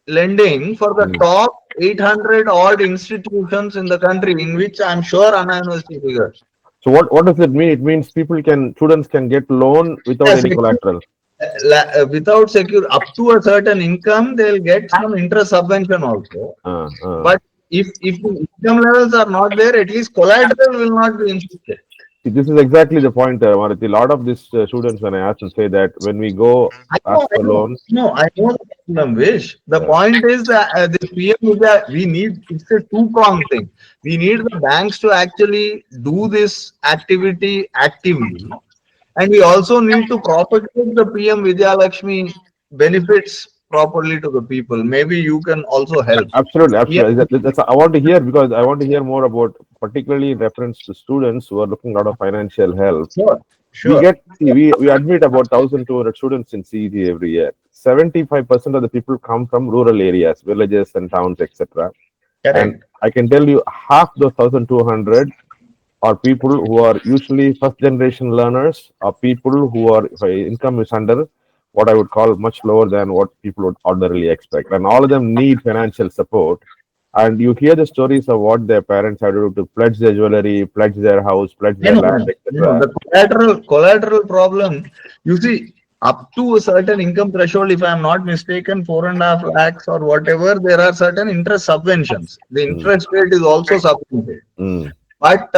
lending for the top 800 odd institutions in the country, in which I'm sure Anna University figures. So what does it mean? It means students can get loan without any collateral. Without secure, up to a certain income, they'll get some interest subvention also. But if the income levels are not there, at least collateral will not be insisted. See, this is exactly the point, Maruti. A lot of these students, when I ask them, say that when we go ask for loans. No, I know the problem, Vish. The point is that the PM it's a two-pronged thing. We need the banks to actually do this activity actively. And we also need to propagate the PM Vidya Lakshmi benefits properly to the people. Maybe you can also help. Absolutely. That's I want to hear, because I want to hear more about, particularly in reference to students who are looking out of financial help. Sure. We admit about 1,200 students in CEG every year. 75% of the people come from rural areas, villages and towns, etc. And I can tell you, half those 1,200 are people who are usually first generation learners, or people who are income is under what I would call much lower than what people would ordinarily expect. And all of them need financial support. And you hear the stories of what their parents have to do to pledge their jewelry, pledge their house, pledge their land, etc. The collateral problem, you see, up to a certain income threshold, if I am not mistaken, 4.5 lakhs or whatever, there are certain interest subventions. The interest rate is also subvented. But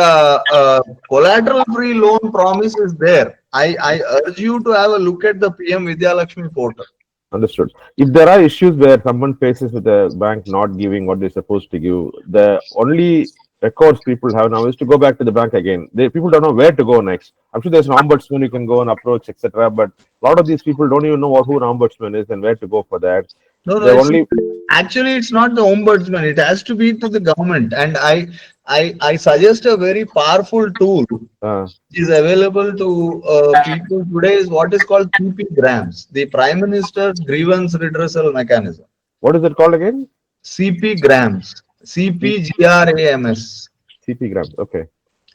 collateral-free loan promise is there. I urge you to have a look at the PM Vidya Lakshmi portal. Understood. If there are issues where someone faces with the bank not giving what they're supposed to give, the only recourse people have now is to go back to the bank again. People don't know where to go next. I'm sure there's an ombudsman you can go and approach, etc. But a lot of these people don't even know who an ombudsman is and where to go for that. No, actually, it's not the ombudsman. It has to be to the government. And I suggest a very powerful tool is available to people today is what is called CP Grams, the Prime Minister's Grievance Redressal Mechanism. What is it called again? CP Grams. CPGRAMS. CP Grams. Okay.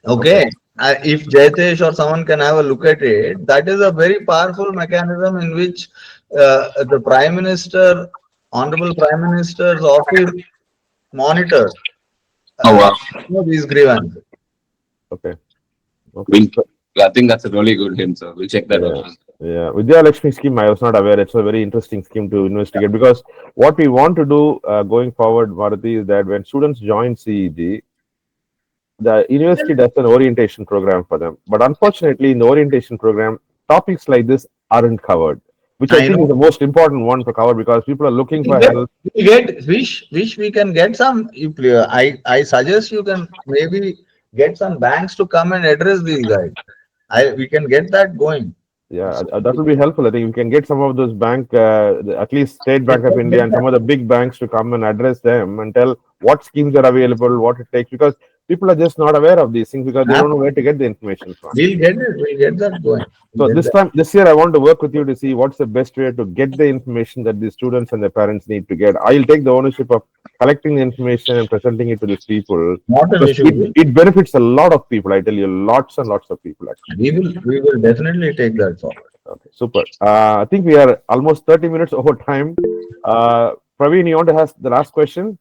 Okay. If Jaitesh or someone can have a look at it, that is a very powerful mechanism in which the Prime Minister, Honorable Prime Minister's office monitors these grievances. Okay. I think that's a really good hint, sir. We'll check that out. Yeah, Vidya Lakshmi scheme, I was not aware. It's a very interesting scheme to investigate, because what we want to do going forward, Maruthi, is that when students join CEG, the university does an orientation program for them. But unfortunately, in the orientation program, topics like this aren't covered, which I think is the most important one to cover, because people are looking for help. Wish we can get some. I suggest you can maybe get some banks to come and address these guys. We can get that going. Yeah, that will be helpful. I think we can get some of those at least State Bank of India and some of the big banks to come and address them and tell what schemes are available, what it takes, because people are just not aware of these things because they don't know where to get the information from. We'll get that going. So this year, I want to work with you to see what's the best way to get the information that the students and their parents need to get. I'll take the ownership of collecting the information and presenting it to these people. It benefits a lot of people. I tell you, lots and lots of people. Actually, we will definitely take that forward. Okay, super. I think we are almost 30 minutes over time. Praveen, you want to ask the last question?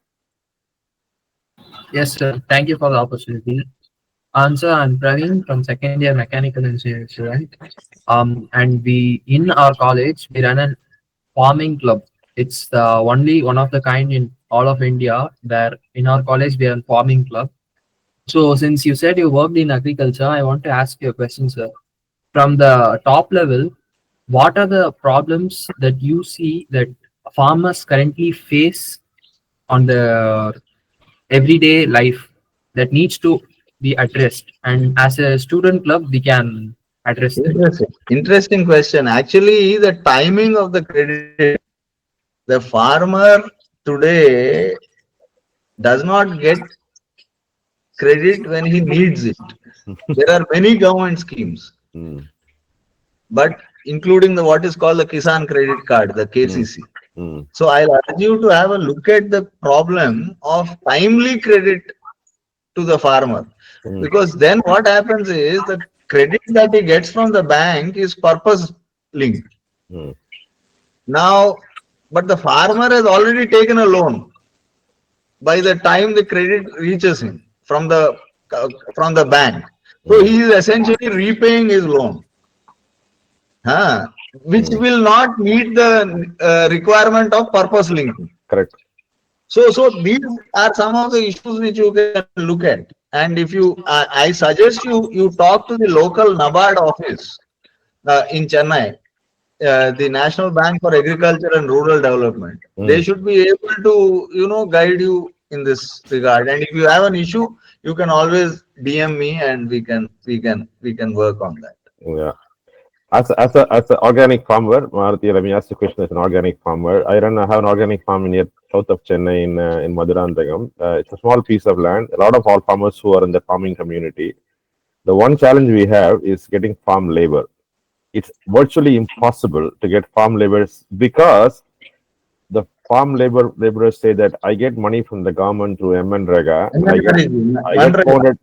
Yes, sir. Thank you for the opportunity. Sir, I'm Praveen from second year mechanical engineering student. And in our college, we run a farming club. It's the only one of the kind in all of India where in our college we are a farming club. So since you said you worked in agriculture, I want to ask you a question, sir. From the top level, what are the problems that you see that farmers currently face on the everyday life that needs to be addressed, and as a student club we can address that? Interesting question. Actually, the timing of the credit, the farmer today does not get credit when he needs it. There are many government schemes, but including what is called the Kisan Credit Card, the KCC. So I'll urge you to have a look at the problem of timely credit to the farmer, because then what happens is the credit that he gets from the bank is purpose linked. Now, but the farmer has already taken a loan by the time the credit reaches him from the bank. So he is essentially repaying his loan, which will not meet the requirement of purpose linking. Correct. So these are some of the issues which you can look at. And if you, I suggest you talk to the local NABARD office in Chennai, the National Bank for Agriculture and Rural Development. They should be able to, guide you in this regard. And if you have an issue, you can always DM me, and we can work on that. Yeah. As an organic farmer, Maruthi, let me ask the question as an organic farmer. I have an organic farm near south of Chennai in Maduranthagam. It's a small piece of land. A lot of all farmers who are in the farming community. The one challenge we have is getting farm labor. It's virtually impossible to get farm laborers because the farm laborers say that I get money from the government through MNREGA. I get 400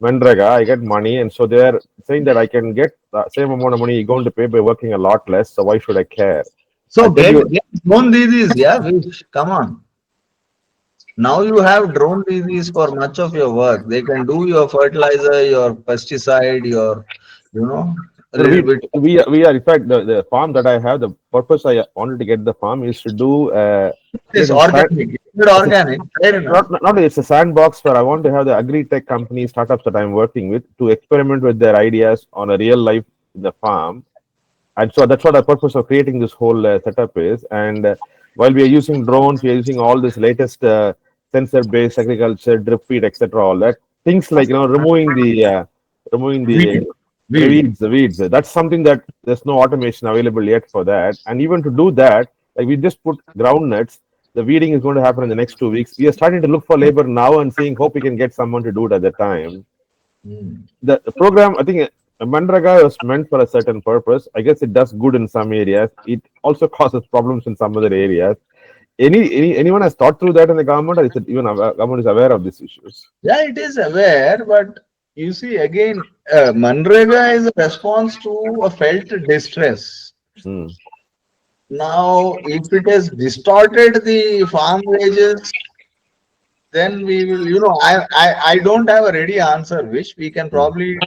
MNREGA, I get money, and so they are saying that I can get the same amount of money you're going to pay by working a lot less. So why should I care? So I'll tell you, get drone DDs, yeah, Vish, come on. Now you have drone DDs for much of your work. They can do your fertilizer, your pesticide, your, a no, little bit. we are in fact the farm that I have. The purpose I wanted to get the farm is to do It's create a organic. It's organic. Fair enough. not it's a sandbox where I want to have the agri-tech company startups that I'm working with to experiment with their ideas on a real life in the farm. And so that's what the purpose of creating this whole setup is. And while we are using drones, we are using all this latest sensor-based agriculture, drip feed, etc. All that things like removing Weed. the weeds. That's something that there's no automation available yet for that. And even to do that, like we just put groundnuts. The weeding is going to happen in the next 2 weeks. We are starting to look for labor now and seeing hope we can get someone to do it at the time. The program, I think, Mandraga was meant for a certain purpose. I guess it does good in some areas. It also causes problems in some other areas. Anyone has thought through that in the government, or is it even government is aware of these issues? Yeah, it is aware, but you see, again, Manrega is a response to a felt distress. Hmm. Now, if it has distorted the farm wages, then we will, I don't have a ready answer, which we can probably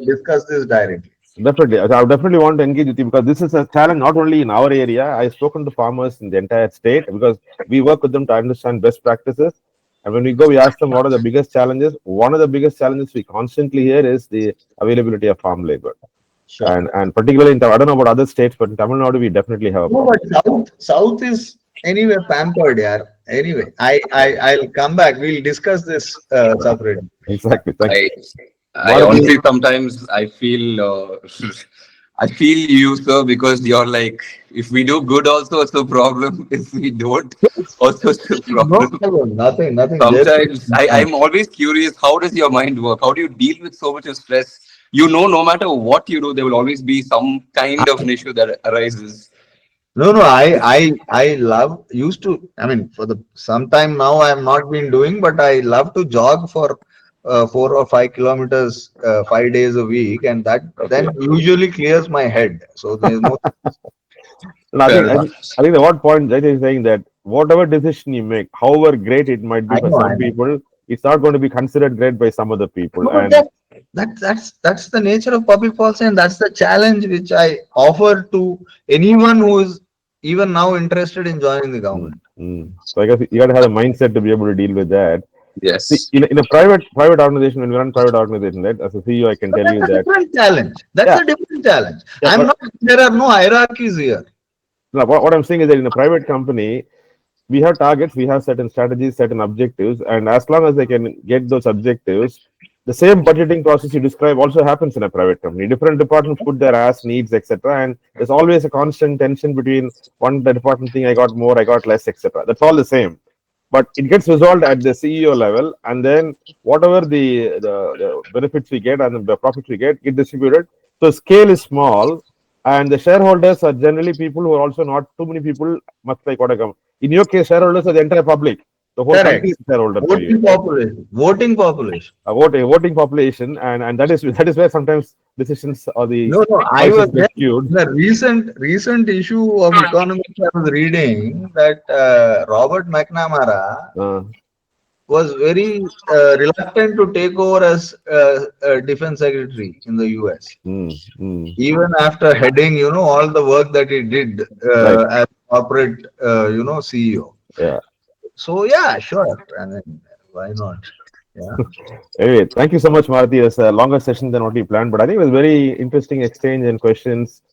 discuss this directly. Definitely. I would definitely want to engage with you because this is a challenge not only in our area. I've spoken to farmers in the entire state because we work with them to understand best practices. And when we go, we ask them what are the biggest challenges. One of the biggest challenges we constantly hear is the availability of farm labor. Sure. And particularly in I don't know about other states, but in Tamil Nadu, we definitely have a No, problem. but South is anyway pampered, yeah. Anyway, I'll come back. We'll discuss this separately. Exactly. Thank you. I honestly sometimes I feel I feel you, sir, because you're like, if we do good, also it's a problem. If we don't, also it's a No problem. problem. Nothing. Sometimes I'm always curious, how does your mind work? How do you deal with so much of stress? You know, no matter what you do, there will always be some kind of an issue that arises. No. I used to. I mean, for the some time now, I have not been doing, but I love to jog for 4 or 5 kilometers 5 days a week, and that then usually clears my head. So there's no. And I Fair think, I enough. think, I think the what point Jay is saying that whatever decision you make, however great it might be I for know. some people, it's not going to be considered great by some other people. No, but And that's the nature of public policy, and that's the challenge which I offer to anyone who is even now interested in joining the government. So I guess you got to have the mindset to be able to deal with that. See, Yes. in a private organization, when we run private organization, right? As a CEO, I can But tell you that's a that. different challenge. That's a different challenge. Yeah, I'm not. There are no hierarchies here. No, what I'm saying is that in a private company, we have targets, we have certain strategies, certain objectives, and as long as they can get those objectives, the same budgeting process you describe also happens in a private company. Different departments put their ask needs, etc., and there's always a constant tension between the department thing I got more, I got less, etc. That's all the same, but it gets resolved at the CEO level, and then whatever the benefits we get and the profits we get distributed. So scale is small, and the shareholders are generally people who are also not too many people, much like what I come. In your case, shareholders are the entire public. The whole Correct. country is a shareholder for you. Voting population. A voting population, and that is where sometimes decisions or the No. I was get skewed. the recent issue of economics. I was reading that Robert McNamara Uh, was very reluctant to take over as defense secretary in the US. Even after heading, all the work that he did Right. as corporate, CEO. Yeah. So yeah, sure. I mean, why not? Yeah. Anyway, thank you so much, Maruti. It was a longer session than what we planned, but I think it was very interesting exchange and questions.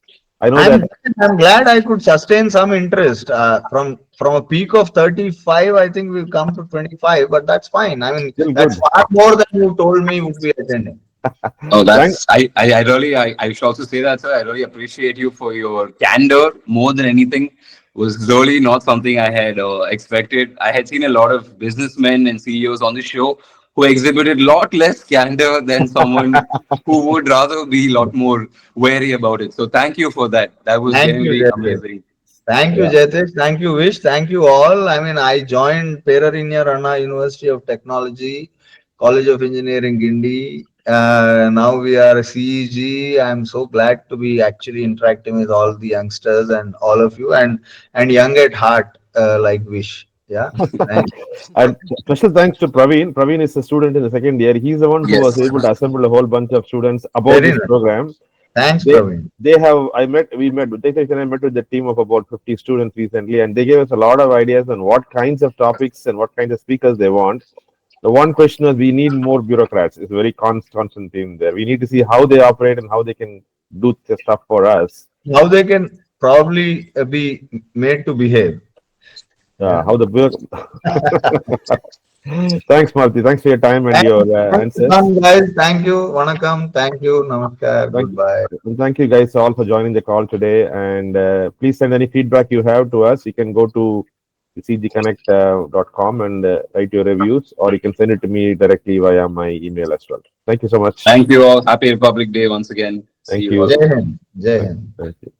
I know that I'm glad I could sustain some interest from a peak of 35. I think we've come to 25, but that's fine. I mean, still that's good. far more than you told me would be attending. Oh, that's I really I should also say that, sir. I really appreciate you for your candor more than anything. Was really not something I had expected. I had seen a lot of businessmen and CEOs on the show who exhibited a lot less candor than someone who would rather be a lot more wary about it. So thank you for that. That was Thank you, genuinely Jatish. amazing. Thank you, Jatish. Thank you, Vish. Thank you all. I mean, I joined Perarinya Rana University of Technology, College of Engineering, Guindy, Now we are CEG. I'm so glad to be actually interacting with all the youngsters and all of you, and young at heart, like Wish. Yeah. Thank you. And special thanks to Praveen. Praveen is a student in the second year. He's the one who was Yes. able to assemble a whole bunch of students about Very this nice. program. Thanks, They Praveen. they have we met with and I met with the team of about 50 students recently, and they gave us a lot of ideas on what kinds of topics and what kinds of speakers they want. The one question is we need more bureaucrats. It's a very constant theme there. We need to see how they operate and how they can do the stuff for us. How they can probably be made to behave. Yeah. How the Thanks, Marty. Thanks for your time and your answers. Guys. Thank you. Vanakkam. Thank you. Namaskar. Thank, Goodbye. thank you guys all for joining the call today. And please send any feedback you have to us. You can go to cgconnect.com and write your reviews, or you can send it to me directly via my email as well. Thank you so much. Thank you all. Happy Republic Day once again. See Thank you you. all. Jai Hind. Jai Hind. Thank you.